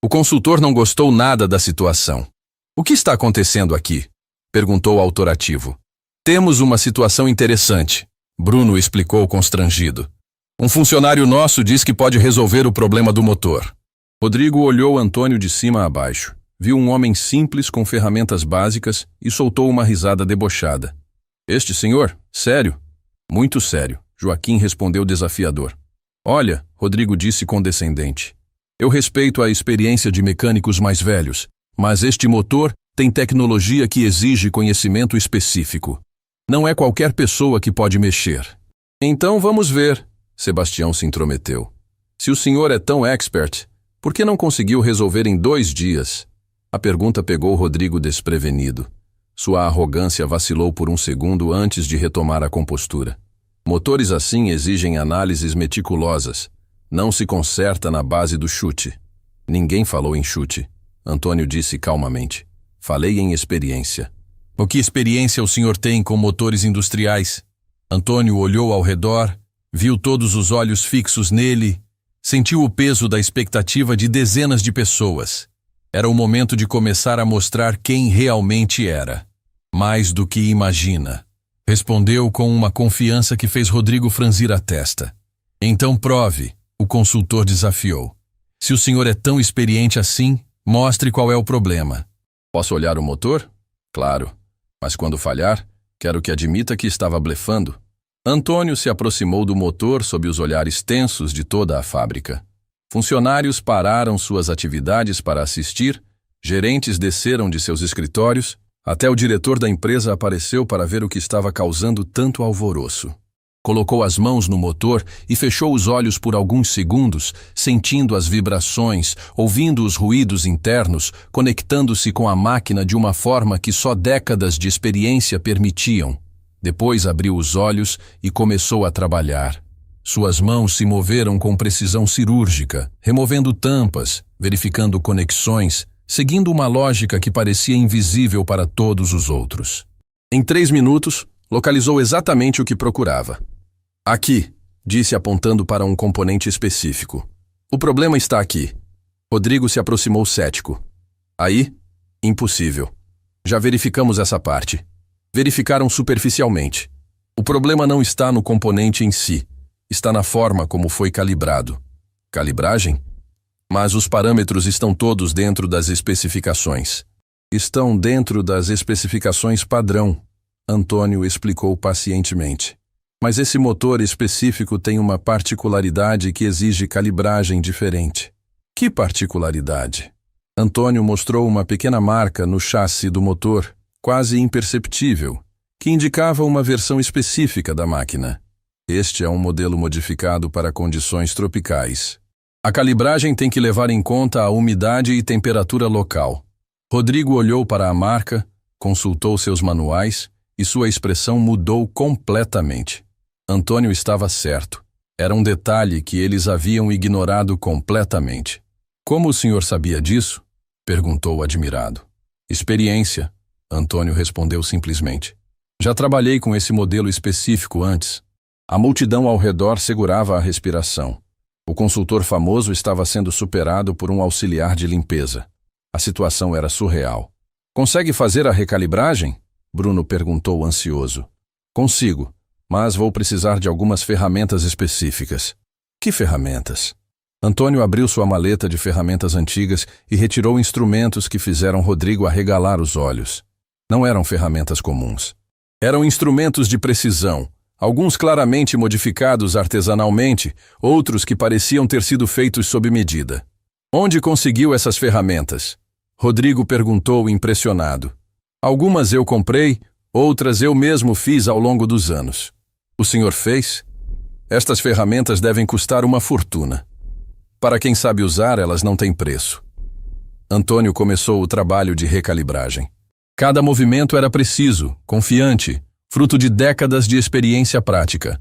O consultor não gostou nada da situação. O que está acontecendo aqui? Perguntou autorativo. Temos uma situação interessante, Bruno explicou constrangido. Um funcionário nosso diz que pode resolver o problema do motor. Rodrigo olhou Antônio de cima a baixo. Viu um homem simples com ferramentas básicas e soltou uma risada debochada. Este senhor? Sério? Muito sério, Joaquim respondeu desafiador. Olha, Rodrigo disse condescendente. Eu respeito a experiência de mecânicos mais velhos, mas este motor tem tecnologia que exige conhecimento específico. Não é qualquer pessoa que pode mexer. Então vamos ver, Sebastião se intrometeu. Se o senhor é tão expert, por que não conseguiu resolver em 2 dias? A pergunta pegou Rodrigo desprevenido. Sua arrogância vacilou por um segundo antes de retomar a compostura. Motores assim exigem análises meticulosas. Não se conserta na base do chute. Ninguém falou em chute. Antônio disse calmamente. Falei em experiência. O que experiência o senhor tem com motores industriais? Antônio olhou ao redor, viu todos os olhos fixos nele, sentiu o peso da expectativa de dezenas de pessoas. Era o momento de começar a mostrar quem realmente era. Mais do que imagina. Respondeu com uma confiança que fez Rodrigo franzir a testa. Então prove, o consultor desafiou. Se o senhor é tão experiente assim, mostre qual é o problema. Posso olhar o motor? Claro. Mas quando falhar, Quero que admita que estava blefando. Antônio se aproximou do motor sob os olhares tensos de toda a fábrica. Funcionários pararam suas atividades para assistir, gerentes desceram de seus escritórios, até o diretor da empresa apareceu para ver o que estava causando tanto alvoroço. Colocou as mãos no motor e fechou os olhos por alguns segundos, sentindo as vibrações, ouvindo os ruídos internos, conectando-se com a máquina de uma forma que só décadas de experiência permitiam. Depois abriu os olhos e começou a trabalhar. Suas mãos se moveram com precisão cirúrgica, removendo tampas, verificando conexões, seguindo uma lógica que parecia invisível para todos os outros. Em 3 minutos, localizou exatamente o que procurava. Aqui, disse apontando para um componente específico. O problema está aqui. Rodrigo se aproximou cético. Aí? Impossível. Já verificamos essa parte. Verificaram superficialmente. O problema não está no componente em si. Está na forma como foi calibrado. Calibragem? Mas os parâmetros estão todos dentro das especificações. Estão dentro das especificações padrão, Antônio explicou pacientemente. Mas esse motor específico tem uma particularidade que exige calibragem diferente. Que particularidade? Antônio mostrou uma pequena marca no chassi do motor, quase imperceptível, que indicava uma versão específica da máquina. Este é um modelo modificado para condições tropicais. A calibragem tem que levar em conta a umidade e temperatura local. Rodrigo olhou para a marca, consultou seus manuais e sua expressão mudou completamente. Antônio estava certo. Era um detalhe que eles haviam ignorado completamente. Como o senhor sabia disso? Perguntou admirado. Experiência, Antônio respondeu simplesmente. Já trabalhei com esse modelo específico antes. A multidão ao redor segurava a respiração. O consultor famoso estava sendo superado por um auxiliar de limpeza. A situação era surreal. Consegue fazer a recalibragem? Bruno perguntou ansioso. Consigo, mas vou precisar de algumas ferramentas específicas. Que ferramentas? Antônio abriu sua maleta de ferramentas antigas e retirou instrumentos que fizeram Rodrigo arregalar os olhos. Não eram ferramentas comuns. Eram instrumentos de precisão, alguns claramente modificados artesanalmente, outros que pareciam ter sido feitos sob medida. Onde conseguiu essas ferramentas? Rodrigo perguntou impressionado. Algumas eu comprei, outras eu mesmo fiz ao longo dos anos. O senhor fez? Estas ferramentas devem custar uma fortuna. Para quem sabe usar, elas não têm preço. Antônio começou o trabalho de recalibragem. Cada movimento era preciso, confiante, fruto de décadas de experiência prática.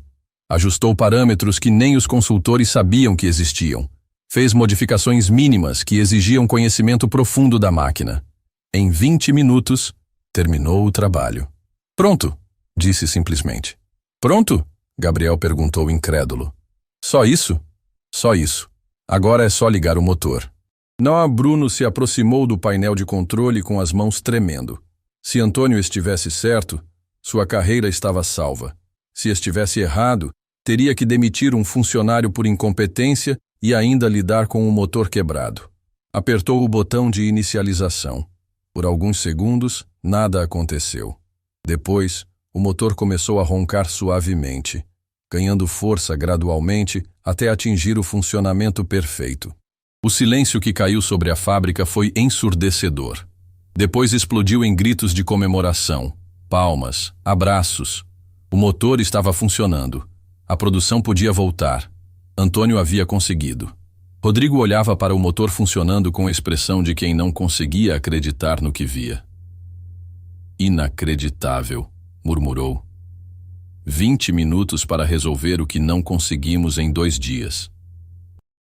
Ajustou parâmetros que nem os consultores sabiam que existiam. Fez modificações mínimas que exigiam conhecimento profundo da máquina. Em 20 minutos, terminou o trabalho. Pronto, disse simplesmente. Pronto? Gabriel perguntou incrédulo. Só isso? Só isso. Agora é só ligar o motor. Bruno se aproximou do painel de controle com as mãos tremendo. Se Antônio estivesse certo, sua carreira estava salva. Se estivesse errado, teria que demitir um funcionário por incompetência e ainda lidar com o motor quebrado. Apertou o botão de inicialização. Por alguns segundos, nada aconteceu. Depois, o motor começou a roncar suavemente, ganhando força gradualmente até atingir o funcionamento perfeito. O silêncio que caiu sobre a fábrica foi ensurdecedor. Depois explodiu em gritos de comemoração, palmas, abraços. O motor estava funcionando. A produção podia voltar. Antônio havia conseguido. Rodrigo olhava para o motor funcionando com a expressão de quem não conseguia acreditar no que via. Inacreditável, murmurou. 20 minutos para resolver o que não conseguimos em 2 dias.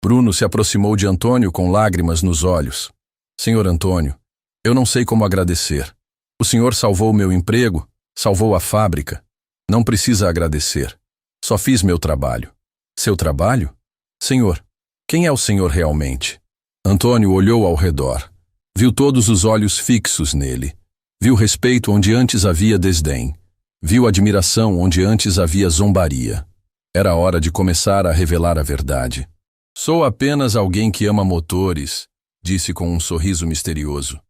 Bruno se aproximou de Antônio com lágrimas nos olhos. Senhor Antônio, eu não sei como agradecer. O senhor salvou o meu emprego, salvou a fábrica. Não precisa agradecer. Só fiz meu trabalho. Seu trabalho? Senhor, quem é o senhor realmente? Antônio olhou ao redor. Viu todos os olhos fixos nele. Viu respeito onde antes havia desdém. Viu admiração onde antes havia zombaria. Era hora de começar a revelar a verdade. Sou apenas alguém que ama motores, disse com um sorriso misterioso,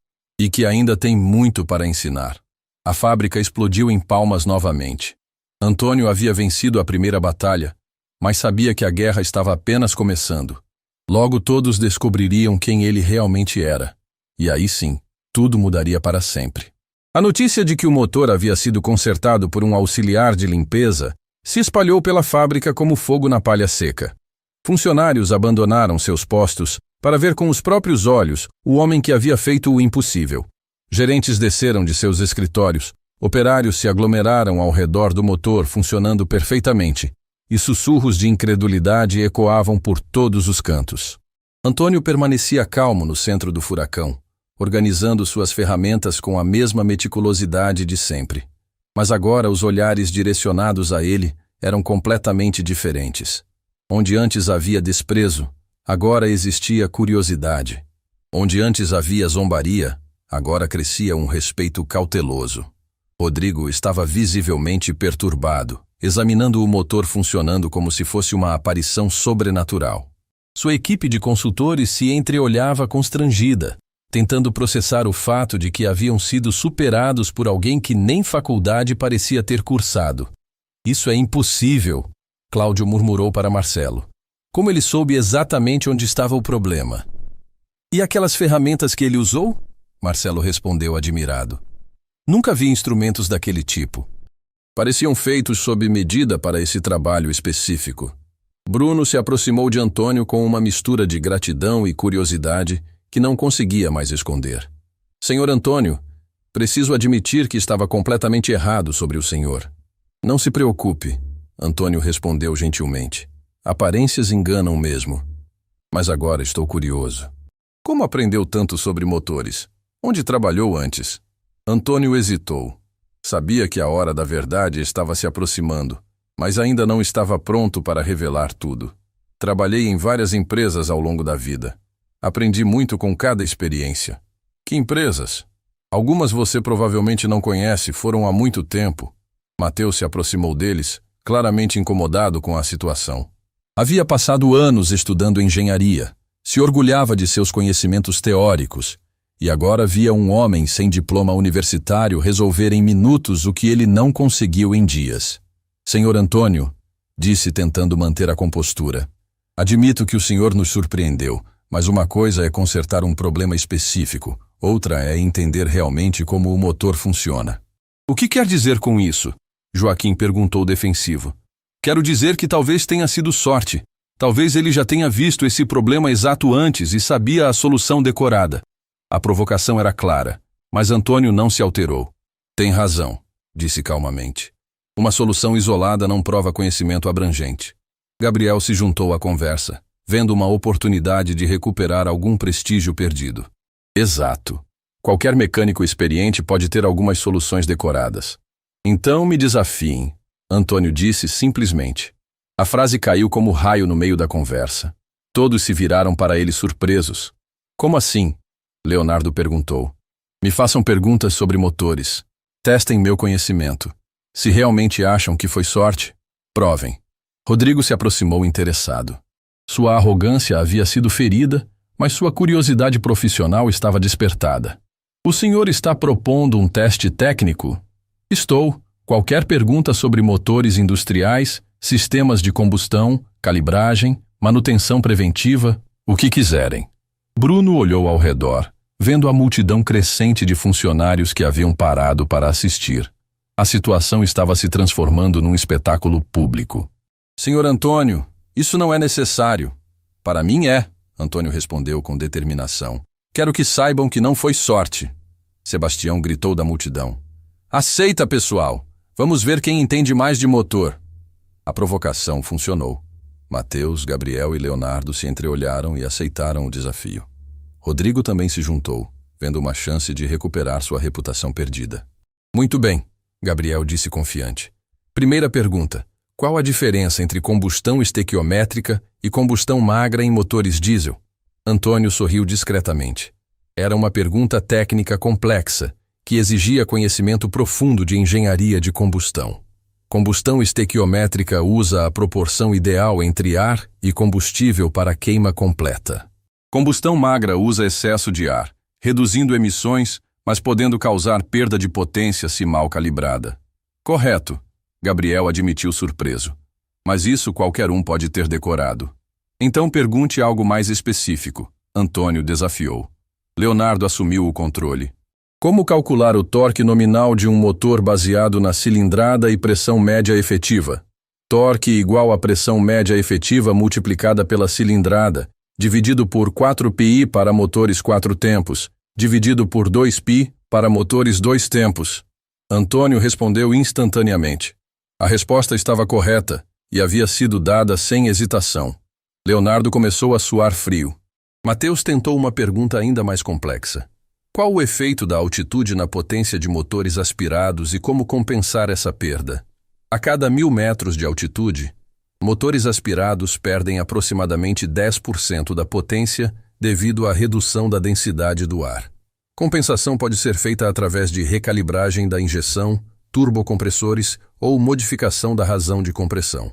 e que ainda tem muito para ensinar. A fábrica explodiu em palmas novamente. Antônio havia vencido a primeira batalha, mas sabia que a guerra estava apenas começando. Logo todos descobririam quem ele realmente era. E aí sim, tudo mudaria para sempre. A notícia de que o motor havia sido consertado por um auxiliar de limpeza se espalhou pela fábrica como fogo na palha seca. Funcionários abandonaram seus postos para ver com os próprios olhos o homem que havia feito o impossível. Gerentes desceram de seus escritórios, operários se aglomeraram ao redor do motor funcionando perfeitamente, e sussurros de incredulidade ecoavam por todos os cantos. Antônio permanecia calmo no centro do furacão, organizando suas ferramentas com a mesma meticulosidade de sempre. Mas agora os olhares direcionados a ele eram completamente diferentes. Onde antes havia desprezo, agora existia curiosidade. Onde antes havia zombaria, agora crescia um respeito cauteloso. Rodrigo estava visivelmente perturbado, examinando o motor funcionando como se fosse uma aparição sobrenatural. Sua equipe de consultores se entreolhava constrangida, tentando processar o fato de que haviam sido superados por alguém que nem faculdade parecia ter cursado. Isso é impossível, Cláudio murmurou para Marcelo. Como ele soube exatamente onde estava o problema? E aquelas ferramentas que ele usou? Marcelo respondeu admirado. Nunca vi instrumentos daquele tipo. Pareciam feitos sob medida para esse trabalho específico. Bruno se aproximou de Antônio com uma mistura de gratidão e curiosidade que não conseguia mais esconder. Senhor Antônio, preciso admitir que estava completamente errado sobre o senhor. Não se preocupe, Antônio respondeu gentilmente. Aparências enganam mesmo. Mas agora estou curioso. Como aprendeu tanto sobre motores? Onde trabalhou antes? Antônio hesitou. Sabia que a hora da verdade estava se aproximando, mas ainda não estava pronto para revelar tudo. Trabalhei em várias empresas ao longo da vida. Aprendi muito com cada experiência. Que empresas? Algumas você provavelmente não conhece, foram há muito tempo. Mateus se aproximou deles, claramente incomodado com a situação. Havia passado anos estudando engenharia, se orgulhava de seus conhecimentos teóricos, e agora via um homem sem diploma universitário resolver em minutos o que ele não conseguiu em dias. Senhor Antônio, disse tentando manter a compostura, admito que o senhor nos surpreendeu, mas uma coisa é consertar um problema específico, outra é entender realmente como o motor funciona. O que quer dizer com isso? Joaquim perguntou defensivo. Quero dizer que talvez tenha sido sorte. Talvez ele já tenha visto esse problema exato antes e sabia a solução decorada. A provocação era clara, mas Antônio não se alterou. Tem razão, disse calmamente. Uma solução isolada não prova conhecimento abrangente. Gabriel se juntou à conversa, vendo uma oportunidade de recuperar algum prestígio perdido. Exato. Qualquer mecânico experiente pode ter algumas soluções decoradas. Então me desafiem, Antônio disse simplesmente. A frase caiu como raio no meio da conversa. Todos se viraram para ele surpresos. Como assim? Leonardo perguntou. Me façam perguntas sobre motores. Testem meu conhecimento. Se realmente acham que foi sorte, provem. Rodrigo se aproximou interessado. Sua arrogância havia sido ferida, mas sua curiosidade profissional estava despertada. O senhor está propondo um teste técnico? Estou. Qualquer pergunta sobre motores industriais, sistemas de combustão, calibragem, manutenção preventiva, o que quiserem. Bruno olhou ao redor, vendo a multidão crescente de funcionários que haviam parado para assistir. A situação estava se transformando num espetáculo público. Senhor Antônio, isso não é necessário. Para mim é, Antônio respondeu com determinação. Quero que saibam que não foi sorte. Sebastião gritou da multidão. Aceita, pessoal! Vamos ver quem entende mais de motor. A provocação funcionou. Mateus, Gabriel e Leonardo se entreolharam e aceitaram o desafio. Rodrigo também se juntou, vendo uma chance de recuperar sua reputação perdida. Muito bem, Gabriel disse confiante. Primeira pergunta. Qual a diferença entre combustão estequiométrica e combustão magra em motores diesel? Antônio sorriu discretamente. Era uma pergunta técnica complexa, que exigia conhecimento profundo de engenharia de combustão. Combustão estequiométrica usa a proporção ideal entre ar e combustível para queima completa. Combustão magra usa excesso de ar, reduzindo emissões, mas podendo causar perda de potência se mal calibrada. Correto, Gabriel admitiu surpreso. Mas isso qualquer um pode ter decorado. Então pergunte algo mais específico, Antônio desafiou. Leonardo assumiu o controle. Como calcular o torque nominal de um motor baseado na cilindrada e pressão média efetiva? Torque igual à pressão média efetiva multiplicada pela cilindrada, dividido por 4π para motores 4 tempos, dividido por 2π para motores 2 tempos. Antônio respondeu instantaneamente. A resposta estava correta e havia sido dada sem hesitação. Leonardo começou a suar frio. Mateus tentou uma pergunta ainda mais complexa. Qual o efeito da altitude na potência de motores aspirados e como compensar essa perda? A cada 1000 metros de altitude, motores aspirados perdem aproximadamente 10% da potência devido à redução da densidade do ar. Compensação pode ser feita através de recalibragem da injeção, turbocompressores ou modificação da razão de compressão.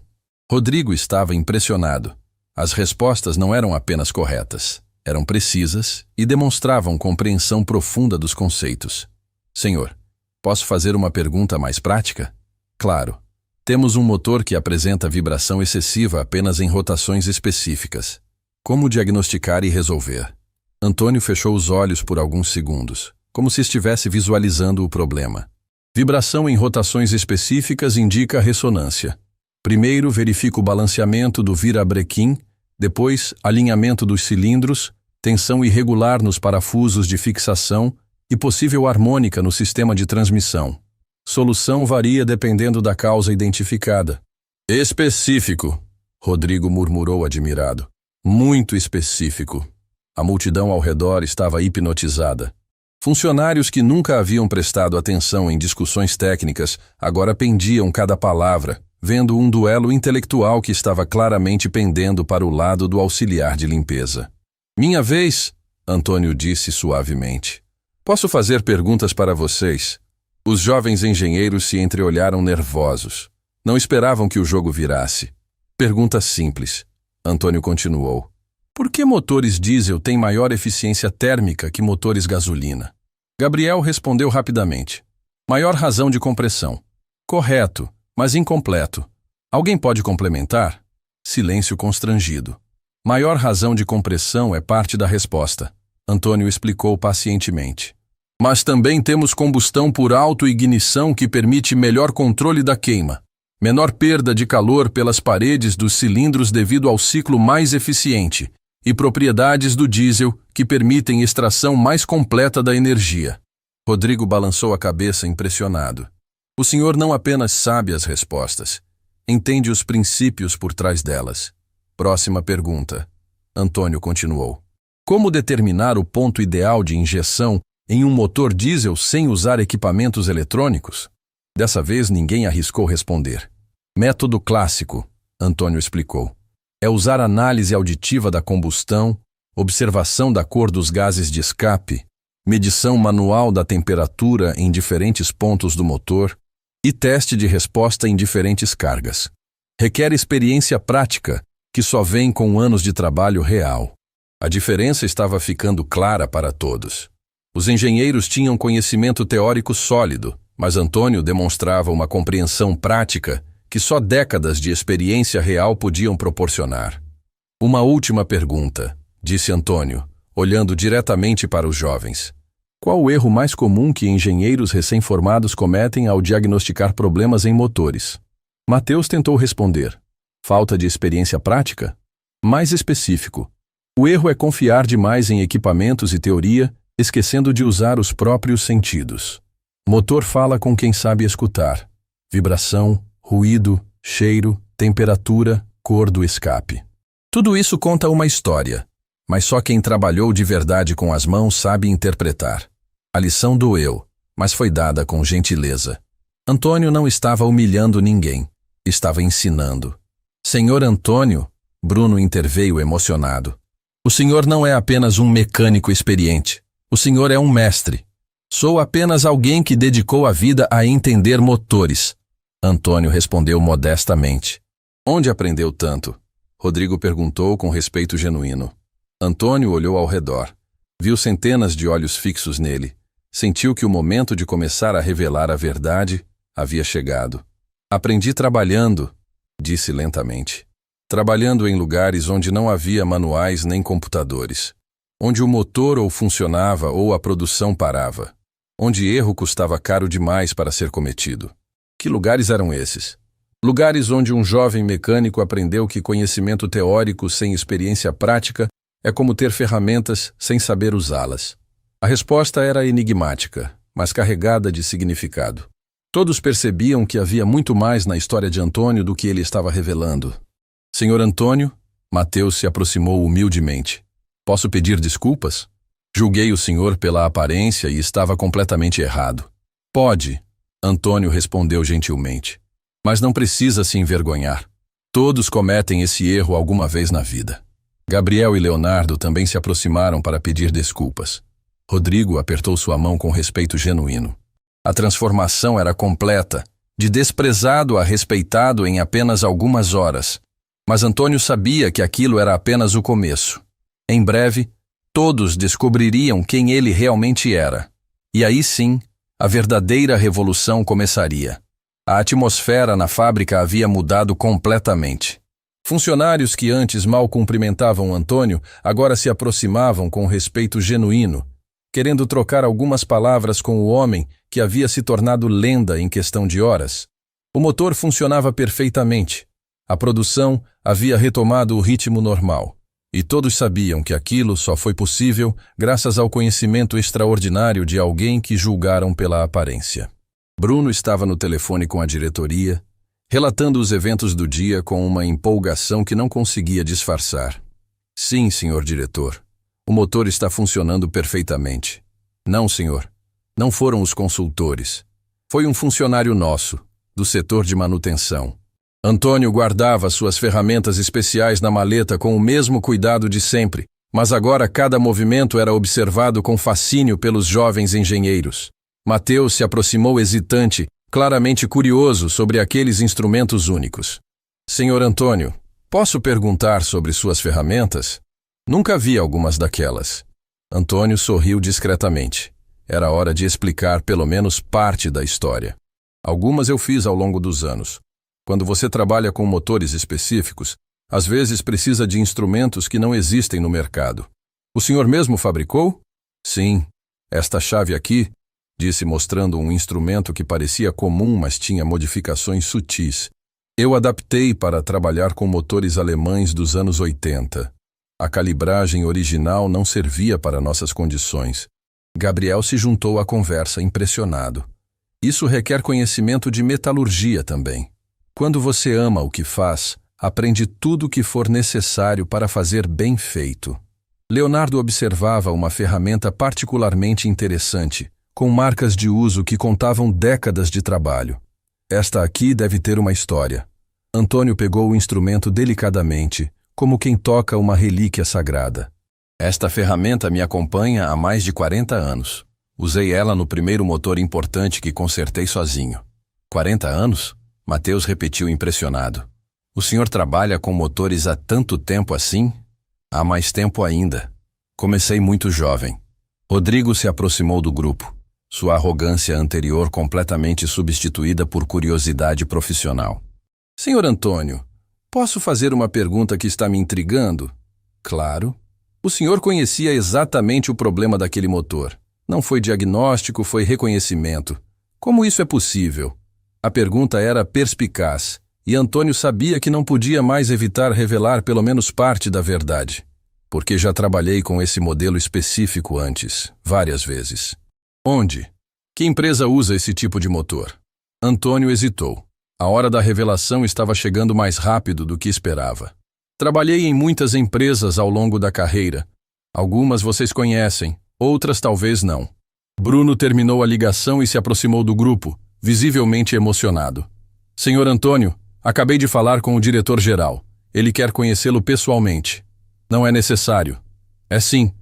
Rodrigo estava impressionado. As respostas não eram apenas corretas, eram precisas e demonstravam compreensão profunda dos conceitos. Senhor, posso fazer uma pergunta mais prática? Claro. Temos um motor que apresenta vibração excessiva apenas em rotações específicas. Como diagnosticar e resolver? Antônio fechou os olhos por alguns segundos, como se estivesse visualizando o problema. Vibração em rotações específicas indica ressonância. Primeiro, verifica o balanceamento do virabrequim, depois, alinhamento dos cilindros, tensão irregular nos parafusos de fixação e possível harmônica no sistema de transmissão. Solução varia dependendo da causa identificada. Específico, Rodrigo murmurou admirado. Muito específico. A multidão ao redor estava hipnotizada. Funcionários que nunca haviam prestado atenção em discussões técnicas agora pendiam cada palavra, vendo um duelo intelectual que estava claramente pendendo para o lado do auxiliar de limpeza. Minha vez, Antônio disse suavemente. Posso fazer perguntas para vocês? Os jovens engenheiros se entreolharam nervosos. Não esperavam que o jogo virasse. Pergunta simples. Antônio continuou. Por que motores diesel têm maior eficiência térmica que motores gasolina? Gabriel respondeu rapidamente. Maior razão de compressão. Correto, mas incompleto. Alguém pode complementar? Silêncio constrangido. Maior razão de compressão é parte da resposta. Antônio explicou pacientemente. Mas também temos combustão por autoignição que permite melhor controle da queima, menor perda de calor pelas paredes dos cilindros devido ao ciclo mais eficiente, e propriedades do diesel que permitem extração mais completa da energia. Rodrigo balançou a cabeça impressionado. O senhor não apenas sabe as respostas, entende os princípios por trás delas. Próxima pergunta. Antônio continuou. Como determinar o ponto ideal de injeção em um motor diesel sem usar equipamentos eletrônicos? Dessa vez ninguém arriscou responder. Método clássico, Antônio explicou. É usar análise auditiva da combustão, observação da cor dos gases de escape, medição manual da temperatura em diferentes pontos do motor e teste de resposta em diferentes cargas. Requer experiência prática, que só vem com anos de trabalho real. A diferença estava ficando clara para todos. Os engenheiros tinham conhecimento teórico sólido, mas Antônio demonstrava uma compreensão prática que só décadas de experiência real podiam proporcionar. Uma última pergunta, disse Antônio, olhando diretamente para os jovens. Qual o erro mais comum que engenheiros recém-formados cometem ao diagnosticar problemas em motores? Mateus tentou responder. Falta de experiência prática? Mais específico. O erro é confiar demais em equipamentos e teoria, esquecendo de usar os próprios sentidos. Motor fala com quem sabe escutar. Vibração, ruído, cheiro, temperatura, cor do escape. Tudo isso conta uma história, mas só quem trabalhou de verdade com as mãos sabe interpretar. A lição doeu, mas foi dada com gentileza. Antônio não estava humilhando ninguém, estava ensinando. Senhor Antônio, Bruno interveio emocionado. O senhor não é apenas um mecânico experiente. O senhor é um mestre. Sou apenas alguém que dedicou a vida a entender motores. Antônio respondeu modestamente. Onde aprendeu tanto? Rodrigo perguntou com respeito genuíno. Antônio olhou ao redor. Viu centenas de olhos fixos nele. sentiu que o momento de começar a revelar a verdade havia chegado. Aprendi trabalhando, disse lentamente. Trabalhando em lugares onde não havia manuais nem computadores. Onde o motor ou funcionava ou a produção parava. Onde erro custava caro demais para ser cometido. Que lugares eram esses? Lugares onde um jovem mecânico aprendeu que conhecimento teórico sem experiência prática é como ter ferramentas sem saber usá-las. A resposta era enigmática, mas carregada de significado. Todos percebiam que havia muito mais na história de Antônio do que ele estava revelando. Senhor Antônio, Mateus se aproximou humildemente. Posso pedir desculpas? Julguei o senhor pela aparência e estava completamente errado. Pode, Antônio respondeu gentilmente. Mas não precisa se envergonhar. Todos cometem esse erro alguma vez na vida. Gabriel e Leonardo também se aproximaram para pedir desculpas. Rodrigo apertou sua mão com respeito genuíno. A transformação era completa, de desprezado a respeitado em apenas algumas horas. Mas Antônio sabia que aquilo era apenas o começo. Em breve, todos descobririam quem ele realmente era. E aí sim, a verdadeira revolução começaria. A atmosfera na fábrica havia mudado completamente. Funcionários que antes mal cumprimentavam Antônio agora se aproximavam com respeito genuíno, querendo trocar algumas palavras com o homem que havia se tornado lenda em questão de horas. O motor funcionava perfeitamente. A produção havia retomado o ritmo normal. E todos sabiam que aquilo só foi possível graças ao conhecimento extraordinário de alguém que julgaram pela aparência. Bruno estava no telefone com a diretoria, relatando os eventos do dia com uma empolgação que não conseguia disfarçar. Sim, senhor diretor. O motor está funcionando perfeitamente. Não, senhor. Não foram os consultores. Foi um funcionário nosso, do setor de manutenção. Antônio guardava suas ferramentas especiais na maleta com o mesmo cuidado de sempre, mas agora cada movimento era observado com fascínio pelos jovens engenheiros. Mateus se aproximou hesitante, claramente curioso sobre aqueles instrumentos únicos. Senhor Antônio, posso perguntar sobre suas ferramentas? Nunca vi algumas daquelas. Antônio sorriu discretamente. Era hora de explicar pelo menos parte da história. Algumas eu fiz ao longo dos anos. Quando você trabalha com motores específicos, às vezes precisa de instrumentos que não existem no mercado. O senhor mesmo fabricou? Sim. Esta chave aqui, disse mostrando um instrumento que parecia comum, mas tinha modificações sutis. Eu adaptei para trabalhar com motores alemães dos anos 80. A calibragem original não servia para nossas condições. Gabriel se juntou à conversa, impressionado. Isso requer conhecimento de metalurgia também. Quando você ama o que faz, aprende tudo o que for necessário para fazer bem feito. Leonardo observava uma ferramenta particularmente interessante, com marcas de uso que contavam décadas de trabalho. Esta aqui deve ter uma história. Antônio pegou o instrumento delicadamente, como quem toca uma relíquia sagrada. Esta ferramenta me acompanha há mais de 40 anos. Usei ela no primeiro motor importante que consertei sozinho. 40 anos? Mateus repetiu impressionado. O senhor trabalha com motores há tanto tempo assim? Há mais tempo ainda. Comecei muito jovem. Rodrigo se aproximou do grupo, sua arrogância anterior completamente substituída por curiosidade profissional. Senhor Antônio, posso fazer uma pergunta que está me intrigando? Claro. O senhor conhecia exatamente o problema daquele motor. Não foi diagnóstico, foi reconhecimento. Como isso é possível? A pergunta era perspicaz, e Antônio sabia que não podia mais evitar revelar pelo menos parte da verdade, porque já trabalhei com esse modelo específico antes, várias vezes. Onde? Que empresa usa esse tipo de motor? Antônio hesitou. A hora da revelação estava chegando mais rápido do que esperava. Trabalhei em muitas empresas ao longo da carreira. Algumas vocês conhecem, outras talvez não. Bruno terminou a ligação e se aproximou do grupo, visivelmente emocionado. Senhor Antônio, acabei de falar com o diretor-geral. Ele quer conhecê-lo pessoalmente. Não é necessário. É sim.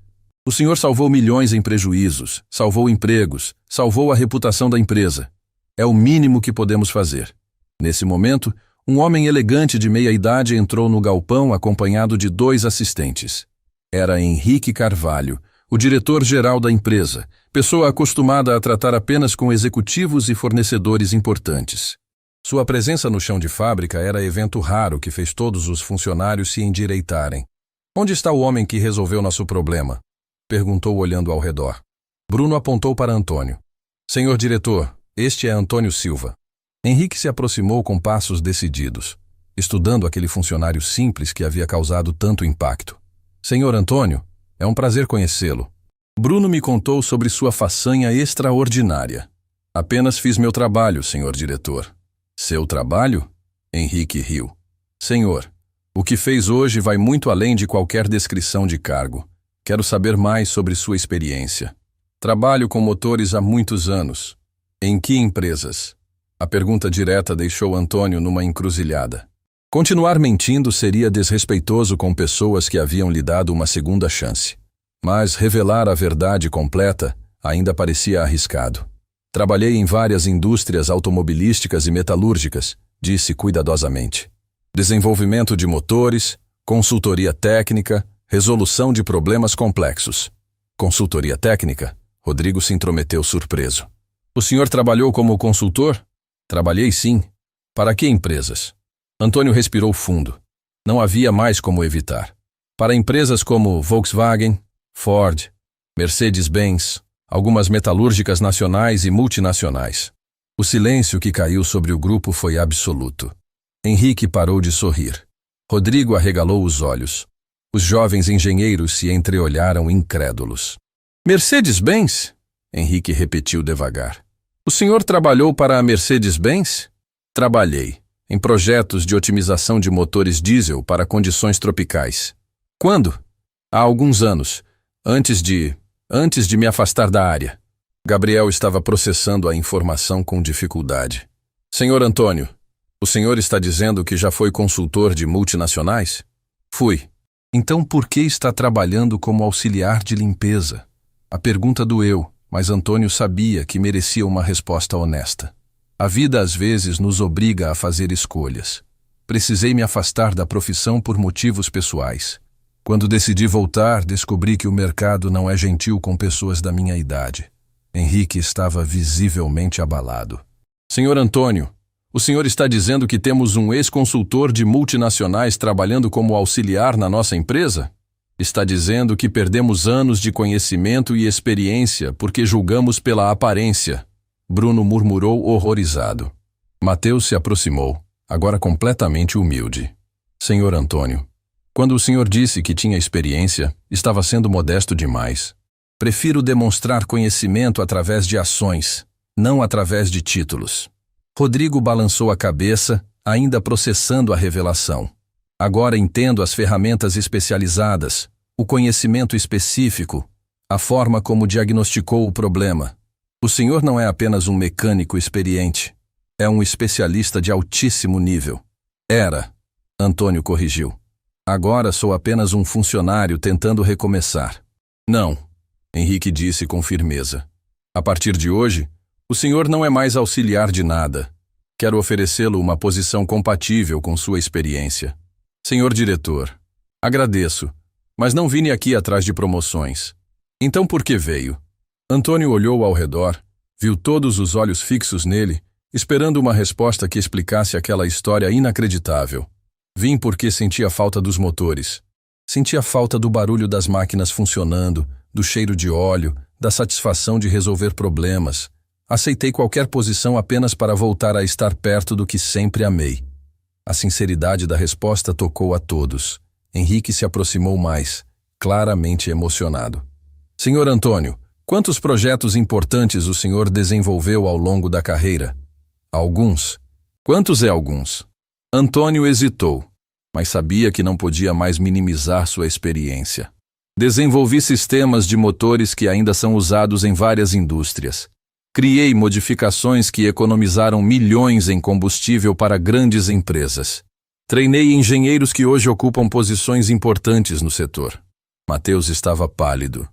O senhor salvou milhões em prejuízos, salvou empregos, salvou a reputação da empresa. É o mínimo que podemos fazer. Nesse momento, um homem elegante de meia-idade entrou no galpão acompanhado de 2 assistentes. Era Henrique Carvalho, o diretor-geral da empresa, pessoa acostumada a tratar apenas com executivos e fornecedores importantes. Sua presença no chão de fábrica era evento raro que fez todos os funcionários se endireitarem. "Onde está o homem que resolveu nosso problema?" perguntou olhando ao redor. Bruno apontou para Antônio. "Senhor diretor, este é Antônio Silva." Henrique se aproximou com passos decididos, estudando aquele funcionário simples que havia causado tanto impacto. "Senhor Antônio, é um prazer conhecê-lo. Bruno me contou sobre sua façanha extraordinária. Apenas fiz meu trabalho, senhor diretor." "Seu trabalho?" Henrique riu. "Senhor, o que fez hoje vai muito além de qualquer descrição de cargo. Quero saber mais sobre sua experiência." "Trabalho com motores há muitos anos." "Em que empresas?" A pergunta direta deixou Antônio numa encruzilhada. Continuar mentindo seria desrespeitoso com pessoas que haviam lhe dado uma segunda chance. Mas revelar a verdade completa ainda parecia arriscado. "Trabalhei em várias indústrias automobilísticas e metalúrgicas", disse cuidadosamente. "Desenvolvimento de motores, consultoria técnica, resolução de problemas complexos." "Consultoria técnica?" Rodrigo se intrometeu surpreso. "O senhor trabalhou como consultor?" "Trabalhei sim." "Para que empresas?" Antônio respirou fundo. Não havia mais como evitar. "Para empresas como Volkswagen, Ford, Mercedes-Benz, algumas metalúrgicas nacionais e multinacionais." O silêncio que caiu sobre o grupo foi absoluto. Henrique parou de sorrir. Rodrigo arregalou os olhos. Os jovens engenheiros se entreolharam incrédulos. "Mercedes-Benz?" Henrique repetiu devagar. "O senhor trabalhou para a Mercedes-Benz?" "Trabalhei em projetos de otimização de motores diesel para condições tropicais." "Quando?" "Há alguns anos, antes de me afastar da área." Gabriel estava processando a informação com dificuldade. "Senhor Antônio, o senhor está dizendo que já foi consultor de multinacionais?" "Fui." "Então por que está trabalhando como auxiliar de limpeza?" A pergunta doeu, mas Antônio sabia que merecia uma resposta honesta. A vida às vezes nos obriga a fazer escolhas. Precisei me afastar da profissão por motivos pessoais. Quando decidi voltar, descobri que o mercado não é gentil com pessoas da minha idade. Henrique estava visivelmente abalado. "Senhor Antônio, o senhor está dizendo que temos um ex-consultor de multinacionais trabalhando como auxiliar na nossa empresa? Está dizendo que perdemos anos de conhecimento e experiência porque julgamos pela aparência." Bruno murmurou horrorizado. Mateus se aproximou, agora completamente humilde. "Senhor Antônio, quando o senhor disse que tinha experiência, estava sendo modesto demais. Prefiro demonstrar conhecimento através de ações, não através de títulos." Rodrigo balançou a cabeça, ainda processando a revelação. "Agora entendo as ferramentas especializadas, o conhecimento específico, a forma como diagnosticou o problema. O senhor não é apenas um mecânico experiente, é um especialista de altíssimo nível." "Era", Antônio corrigiu. "Agora sou apenas um funcionário tentando recomeçar." "Não", Henrique disse com firmeza. "A partir de hoje, o senhor não é mais auxiliar de nada. Quero oferecê-lo uma posição compatível com sua experiência." "Senhor diretor, agradeço, mas não vim aqui atrás de promoções." "Então por que veio?" Antônio olhou ao redor, viu todos os olhos fixos nele, esperando uma resposta que explicasse aquela história inacreditável. "Vim porque sentia falta dos motores. Sentia falta do barulho das máquinas funcionando, do cheiro de óleo, da satisfação de resolver problemas. Aceitei qualquer posição apenas para voltar a estar perto do que sempre amei." A sinceridade da resposta tocou a todos. Henrique se aproximou mais, claramente emocionado. "Senhor Antônio, quantos projetos importantes o senhor desenvolveu ao longo da carreira?" "Alguns." "Quantos é alguns?" Antônio hesitou, mas sabia que não podia mais minimizar sua experiência. "Desenvolvi sistemas de motores que ainda são usados em várias indústrias. Criei modificações que economizaram milhões em combustível para grandes empresas. Treinei engenheiros que hoje ocupam posições importantes no setor." Mateus estava pálido.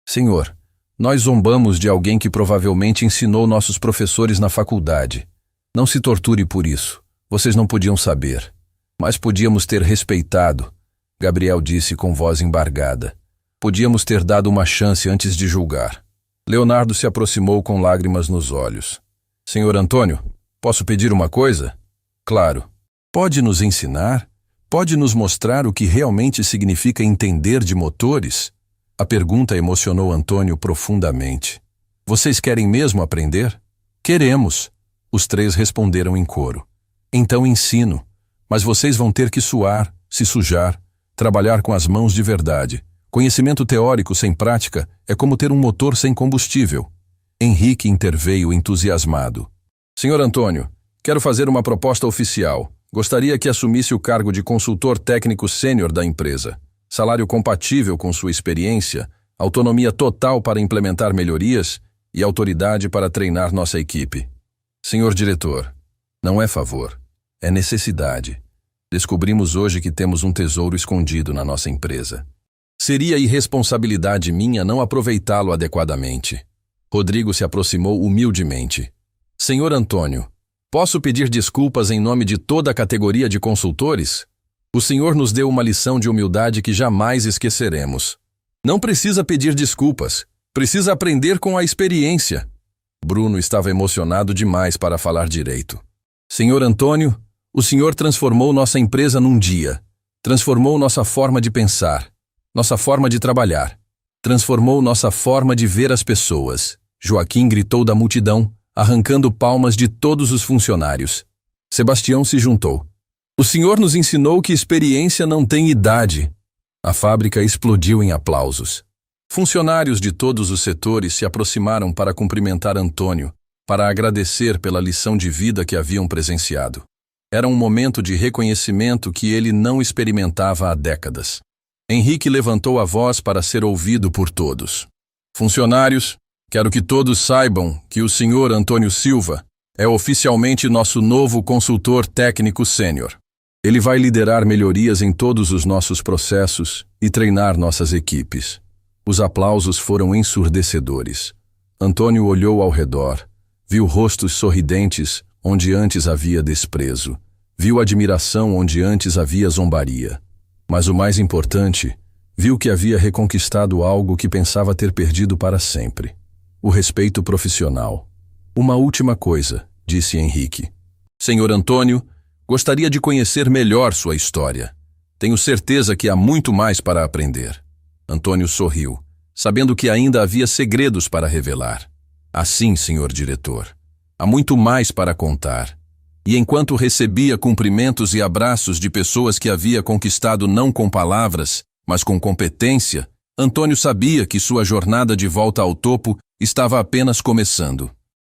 "Senhor, nós zombamos de alguém que provavelmente ensinou nossos professores na faculdade. Não se torture por isso. Vocês não podiam saber. Mas podíamos ter respeitado", Gabriel disse com voz embargada. Podíamos ter dado uma chance antes de julgar. Leonardo se aproximou com lágrimas nos olhos. Senhor Antônio, posso pedir uma coisa? Claro. Pode nos ensinar? Pode nos mostrar o que realmente significa entender de motores? A pergunta emocionou Antônio profundamente. Vocês querem mesmo aprender? Queremos. Os três responderam em coro. Então ensino, mas vocês vão ter que suar, se sujar, trabalhar com as mãos de verdade. Conhecimento teórico sem prática é como ter um motor sem combustível. Henrique interveio entusiasmado. Senhor Antônio, quero fazer uma proposta oficial. Gostaria que assumisse o cargo de consultor técnico sênior da empresa. Salário compatível com sua experiência, autonomia total para implementar melhorias e autoridade para treinar nossa equipe. Senhor diretor, não é favor, é necessidade. Descobrimos hoje que temos um tesouro escondido na nossa empresa. Seria irresponsabilidade minha não aproveitá-lo adequadamente. Rodrigo se aproximou humildemente. Senhor Antônio, posso pedir desculpas em nome de toda a categoria de consultores? O senhor nos deu uma lição de humildade que jamais esqueceremos. Não precisa pedir desculpas, precisa aprender com a experiência. Bruno estava emocionado demais para falar direito. Senhor Antônio, o senhor transformou nossa empresa num dia. Transformou nossa forma de pensar, nossa forma de trabalhar. Transformou nossa forma de ver as pessoas. Joaquim gritou da multidão, arrancando palmas de todos os funcionários. Sebastião se juntou. O senhor nos ensinou que experiência não tem idade. A fábrica explodiu em aplausos. Funcionários de todos os setores se aproximaram para cumprimentar Antônio, para agradecer pela lição de vida que haviam presenciado. Era um momento de reconhecimento que ele não experimentava há décadas. Henrique levantou a voz para ser ouvido por todos. Funcionários, quero que todos saibam que o senhor Antônio Silva é oficialmente nosso novo consultor técnico sênior. Ele vai liderar melhorias em todos os nossos processos e treinar nossas equipes. Os aplausos foram ensurdecedores. Antônio olhou ao redor, viu rostos sorridentes onde antes havia desprezo, viu admiração onde antes havia zombaria. Mas o mais importante, viu que havia reconquistado algo que pensava ter perdido para sempre: o respeito profissional. Uma última coisa, disse Henrique. Senhor Antônio, gostaria de conhecer melhor sua história. Tenho certeza que há muito mais para aprender. Antônio sorriu, sabendo que ainda havia segredos para revelar. Assim, senhor diretor, há muito mais para contar. E enquanto recebia cumprimentos e abraços de pessoas que havia conquistado não com palavras, mas com competência, Antônio sabia que sua jornada de volta ao topo estava apenas começando.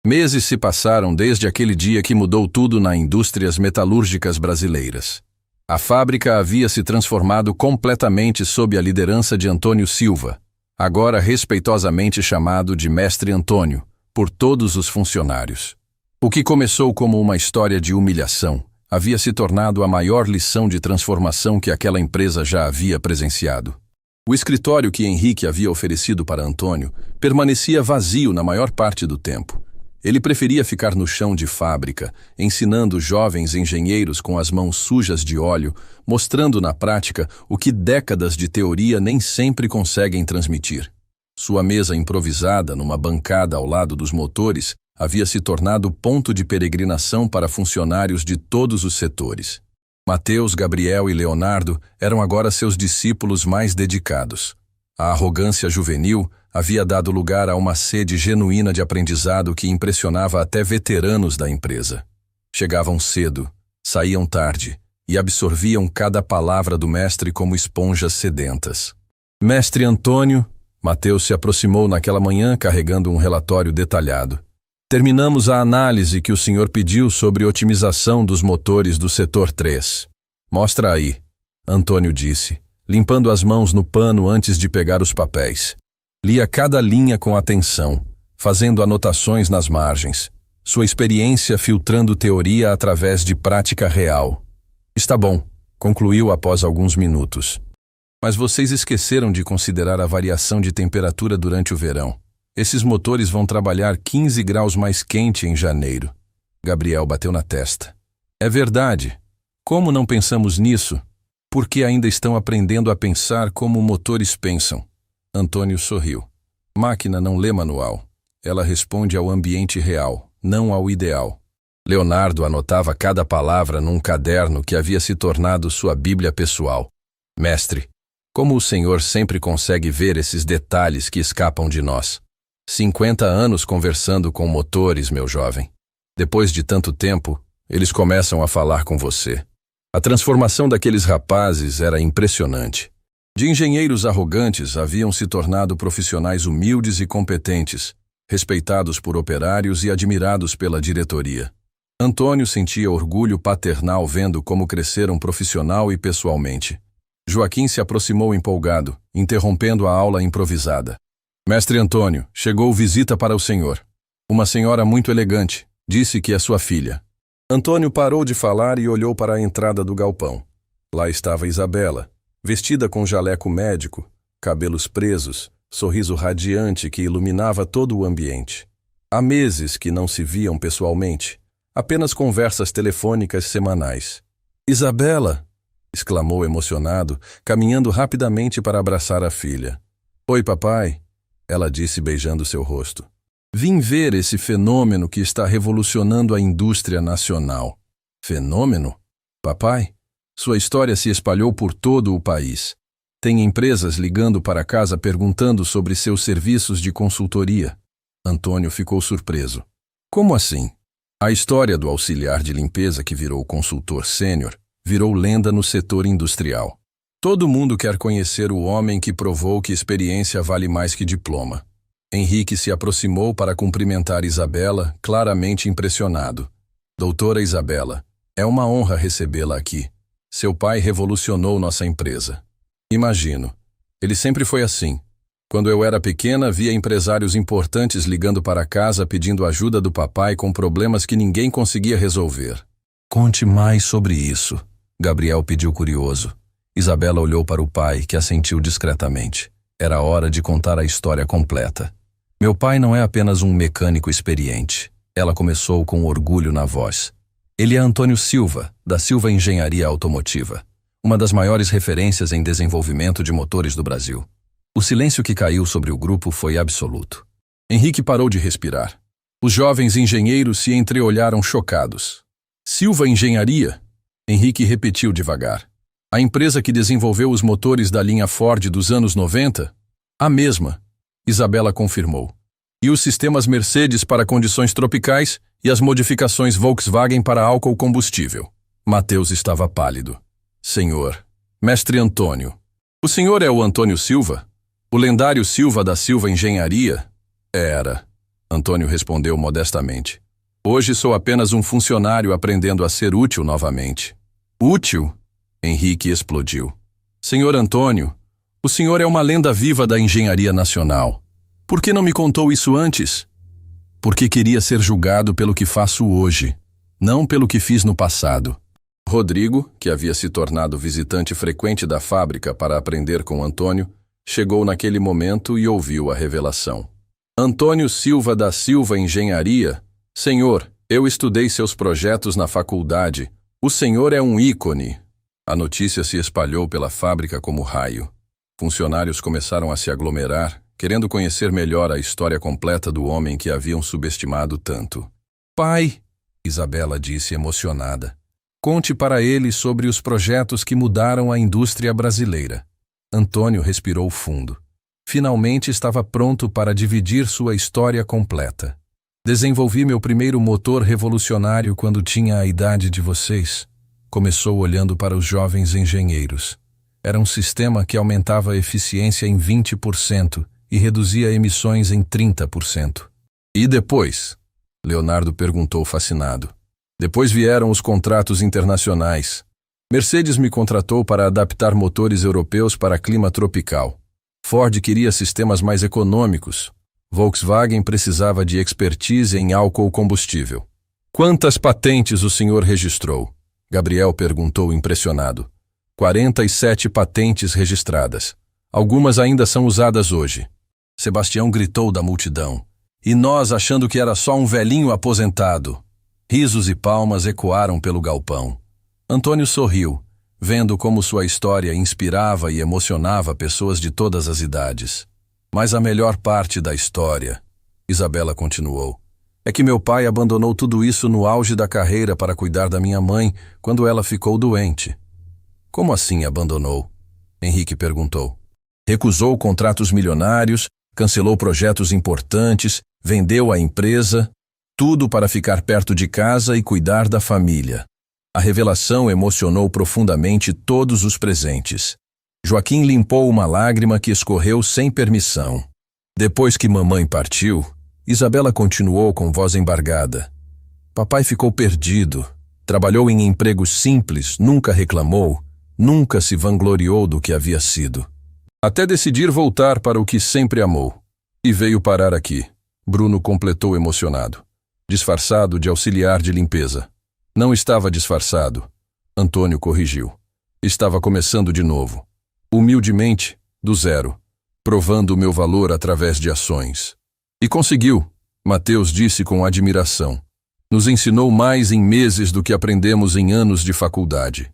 Meses se passaram desde aquele dia que mudou tudo nas indústrias metalúrgicas brasileiras. A fábrica havia se transformado completamente sob a liderança de Antônio Silva, agora respeitosamente chamado de Mestre Antônio, por todos os funcionários. O que começou como uma história de humilhação havia se tornado a maior lição de transformação que aquela empresa já havia presenciado. O escritório que Henrique havia oferecido para Antônio permanecia vazio na maior parte do tempo. Ele preferia ficar no chão de fábrica, ensinando jovens engenheiros com as mãos sujas de óleo, mostrando na prática o que décadas de teoria nem sempre conseguem transmitir. Sua mesa improvisada numa bancada ao lado dos motores havia se tornado ponto de peregrinação para funcionários de todos os setores. Mateus, Gabriel e Leonardo eram agora seus discípulos mais dedicados. A arrogância juvenil havia dado lugar a uma sede genuína de aprendizado que impressionava até veteranos da empresa. Chegavam cedo, saíam tarde e absorviam cada palavra do mestre como esponjas sedentas. Mestre Antônio, Mateus se aproximou naquela manhã carregando um relatório detalhado. Terminamos a análise que o senhor pediu sobre otimização dos motores do setor 3. Mostra aí, Antônio disse, limpando as mãos no pano antes de pegar os papéis. Lia cada linha com atenção, fazendo anotações nas margens, sua experiência filtrando teoria através de prática real. Está bom, concluiu após alguns minutos. Mas vocês esqueceram de considerar a variação de temperatura durante o verão. Esses motores vão trabalhar 15 graus mais quente em janeiro. Gabriel bateu na testa. É verdade. Como não pensamos nisso? Porque ainda estão aprendendo a pensar como motores pensam. Antônio sorriu. Máquina não lê manual. Ela responde ao ambiente real, não ao ideal. Leonardo anotava cada palavra num caderno que havia se tornado sua bíblia pessoal. Mestre, como o senhor sempre consegue ver esses detalhes que escapam de nós? 50 anos conversando com motores, meu jovem. Depois de tanto tempo, eles começam a falar com você. A transformação daqueles rapazes era impressionante. De engenheiros arrogantes haviam se tornado profissionais humildes e competentes, respeitados por operários e admirados pela diretoria. Antônio sentia orgulho paternal vendo como cresceram profissional e pessoalmente. Joaquim se aproximou empolgado, interrompendo a aula improvisada. Mestre Antônio, chegou visita para o senhor. Uma senhora muito elegante, disse que é sua filha. Antônio parou de falar e olhou para a entrada do galpão. Lá estava Isabela, vestida com jaleco médico, cabelos presos, sorriso radiante que iluminava todo o ambiente. Há meses que não se viam pessoalmente, apenas conversas telefônicas semanais. Isabela! Exclamou emocionado, caminhando rapidamente para abraçar a filha. Oi, papai, ela disse beijando seu rosto. Vim ver esse fenômeno que está revolucionando a indústria nacional. Fenômeno? Papai? Sua história se espalhou por todo o país. Tem empresas ligando para casa perguntando sobre seus serviços de consultoria. Antônio ficou surpreso. Como assim? A história do auxiliar de limpeza que virou consultor sênior virou lenda no setor industrial. Todo mundo quer conhecer o homem que provou que experiência vale mais que diploma. Henrique se aproximou para cumprimentar Isabela, claramente impressionado. Doutora Isabela, é uma honra recebê-la aqui. Seu pai revolucionou nossa empresa. Imagino. Ele sempre foi assim. Quando eu era pequena, via empresários importantes ligando para casa pedindo ajuda do papai com problemas que ninguém conseguia resolver. Conte mais sobre isso, Gabriel pediu curioso. Isabela olhou para o pai, que assentiu discretamente. Era hora de contar a história completa. Meu pai não é apenas um mecânico experiente. Ela começou com orgulho na voz. Ele é Antônio Silva, da Silva Engenharia Automotiva, uma das maiores referências em desenvolvimento de motores do Brasil. O silêncio que caiu sobre o grupo foi absoluto. Henrique parou de respirar. Os jovens engenheiros se entreolharam chocados. Silva Engenharia? Henrique repetiu devagar. A empresa que desenvolveu os motores da linha Ford dos anos 90? A mesma, Isabela confirmou. E os sistemas Mercedes para condições tropicais e as modificações Volkswagen para álcool combustível. Mateus estava pálido. Senhor, mestre Antônio, o senhor é o Antônio Silva? O lendário Silva da Silva Engenharia? Era, Antônio respondeu modestamente. Hoje sou apenas um funcionário aprendendo a ser útil novamente. Útil? Henrique explodiu. Senhor Antônio, o senhor é uma lenda viva da engenharia nacional. Por que não me contou isso antes? Porque queria ser julgado pelo que faço hoje, não pelo que fiz no passado. Rodrigo, que havia se tornado visitante frequente da fábrica para aprender com Antônio, chegou naquele momento e ouviu a revelação. Antônio Silva da Silva Engenharia? Senhor, eu estudei seus projetos na faculdade. O senhor é um ícone. A notícia se espalhou pela fábrica como raio. Funcionários começaram a se aglomerar, querendo conhecer melhor a história completa do homem que haviam subestimado tanto. Pai, Isabela disse emocionada, conte para ele sobre os projetos que mudaram a indústria brasileira. Antônio respirou fundo. Finalmente estava pronto para dividir sua história completa. Desenvolvi meu primeiro motor revolucionário quando tinha a idade de vocês. Começou olhando para os jovens engenheiros. Era um sistema que aumentava a eficiência em 20% e reduzia emissões em 30%. E depois? Leonardo perguntou fascinado. Depois vieram os contratos internacionais. Mercedes me contratou para adaptar motores europeus para clima tropical. Ford queria sistemas mais econômicos. Volkswagen precisava de expertise em álcool combustível. Quantas patentes o senhor registrou? Gabriel perguntou impressionado. 47 patentes registradas. Algumas ainda são usadas hoje. Sebastião gritou da multidão. E nós achando que era só um velhinho aposentado. Risos e palmas ecoaram pelo galpão. Antônio sorriu, vendo como sua história inspirava e emocionava pessoas de todas as idades. Mas a melhor parte da história, Isabela continuou, é que meu pai abandonou tudo isso no auge da carreira para cuidar da minha mãe quando ela ficou doente. Como assim abandonou? Henrique perguntou. Recusou contratos milionários, cancelou projetos importantes, vendeu a empresa, tudo para ficar perto de casa e cuidar da família. A revelação emocionou profundamente todos os presentes. Joaquim limpou uma lágrima que escorreu sem permissão. Depois que mamãe partiu, Isabela continuou com voz embargada. Papai ficou perdido. Trabalhou em empregos simples, nunca reclamou, nunca se vangloriou do que havia sido. Até decidir voltar para o que sempre amou. E veio parar aqui. Bruno completou emocionado. Disfarçado de auxiliar de limpeza. Não estava disfarçado. Antônio corrigiu. Estava começando de novo. Humildemente, do zero. Provando o meu valor através de ações. E conseguiu, Mateus disse com admiração. Nos ensinou mais em meses do que aprendemos em anos de faculdade.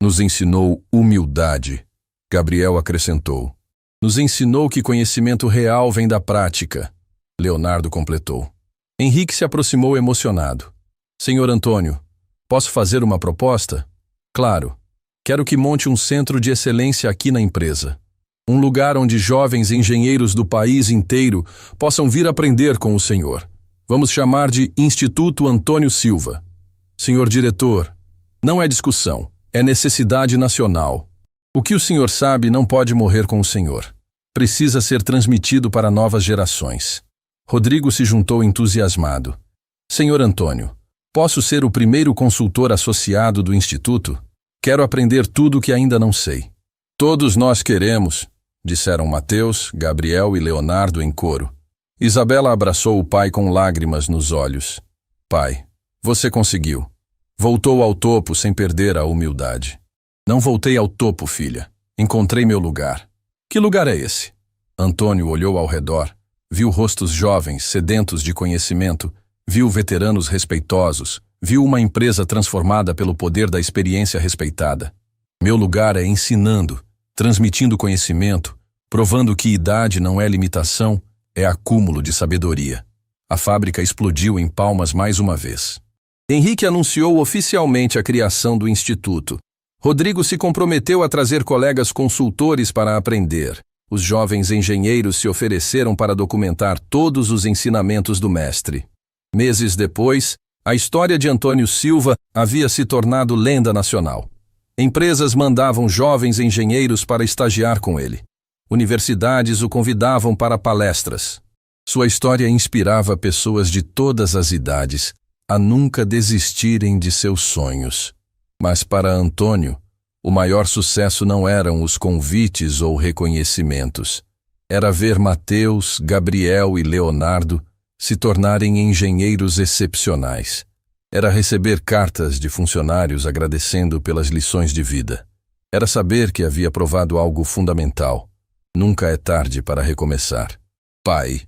Nos ensinou humildade, Gabriel acrescentou. Nos ensinou que conhecimento real vem da prática, Leonardo completou. Henrique se aproximou emocionado. Senhor Antônio, posso fazer uma proposta? Claro. Quero que monte um centro de excelência aqui na empresa. Um lugar onde jovens engenheiros do país inteiro possam vir aprender com o senhor. Vamos chamar de Instituto Antônio Silva. Senhor diretor, não é discussão, é necessidade nacional. O que o senhor sabe não pode morrer com o senhor. Precisa ser transmitido para novas gerações. Rodrigo se juntou entusiasmado. Senhor Antônio, posso ser o primeiro consultor associado do Instituto? Quero aprender tudo o que ainda não sei. Todos nós queremos, disseram Mateus, Gabriel e Leonardo em coro. Isabela abraçou o pai com lágrimas nos olhos. Pai, você conseguiu. Voltou ao topo sem perder a humildade. Não voltei ao topo, filha. Encontrei meu lugar. Que lugar é esse? Antônio olhou ao redor, viu rostos jovens, sedentos de conhecimento, viu veteranos respeitosos, viu uma empresa transformada pelo poder da experiência respeitada. Meu lugar é ensinando, transmitindo conhecimento, provando que idade não é limitação, é acúmulo de sabedoria. A fábrica explodiu em palmas mais uma vez. Henrique anunciou oficialmente a criação do Instituto. Rodrigo se comprometeu a trazer colegas consultores para aprender. Os jovens engenheiros se ofereceram para documentar todos os ensinamentos do mestre. Meses depois, a história de Antônio Silva havia se tornado lenda nacional. Empresas mandavam jovens engenheiros para estagiar com ele. Universidades o convidavam para palestras. Sua história inspirava pessoas de todas as idades a nunca desistirem de seus sonhos. Mas para Antônio, o maior sucesso não eram os convites ou reconhecimentos. Era ver Mateus, Gabriel e Leonardo se tornarem engenheiros excepcionais. Era receber cartas de funcionários agradecendo pelas lições de vida. Era saber que havia provado algo fundamental. Nunca é tarde para recomeçar. Pai,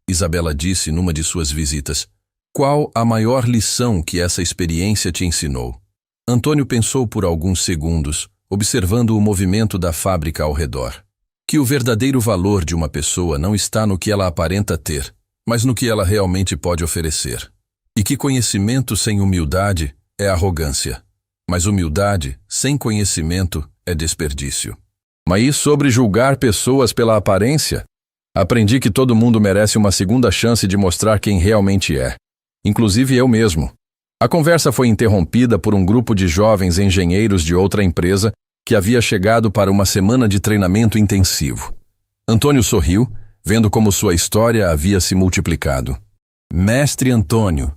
Isabela disse numa de suas visitas, qual a maior lição que essa experiência te ensinou? Antônio pensou por alguns segundos, observando o movimento da fábrica ao redor. Que o verdadeiro valor de uma pessoa não está no que ela aparenta ter, mas no que ela realmente pode oferecer. E que conhecimento sem humildade é arrogância, mas humildade sem conhecimento é desperdício. Mas sobre julgar pessoas pela aparência? Aprendi que todo mundo merece uma segunda chance de mostrar quem realmente é, inclusive eu mesmo. A conversa foi interrompida por um grupo de jovens engenheiros de outra empresa que havia chegado para uma semana de treinamento intensivo. Antônio sorriu, vendo como sua história havia se multiplicado. Mestre Antônio,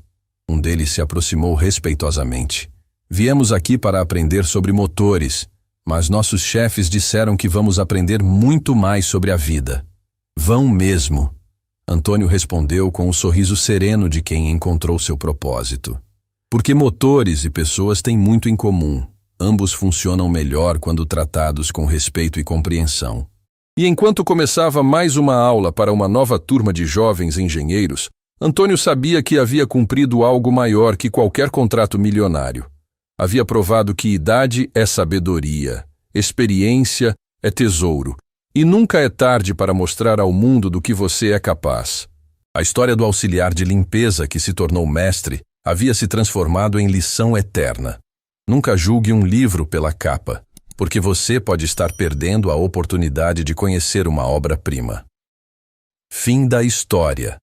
um deles se aproximou respeitosamente. Viemos aqui para aprender sobre motores, mas nossos chefes disseram que vamos aprender muito mais sobre a vida. Vão mesmo. Antônio respondeu com um sorriso sereno de quem encontrou seu propósito. Porque motores e pessoas têm muito em comum. Ambos funcionam melhor quando tratados com respeito e compreensão. E enquanto começava mais uma aula para uma nova turma de jovens engenheiros, Antônio sabia que havia cumprido algo maior que qualquer contrato milionário. Havia provado que idade é sabedoria, experiência é tesouro, E nunca é tarde para mostrar ao mundo do que você é capaz. A história do auxiliar de limpeza que se tornou mestre havia se transformado em lição eterna. Nunca julgue um livro pela capa, porque você pode estar perdendo a oportunidade de conhecer uma obra-prima. Fim da história.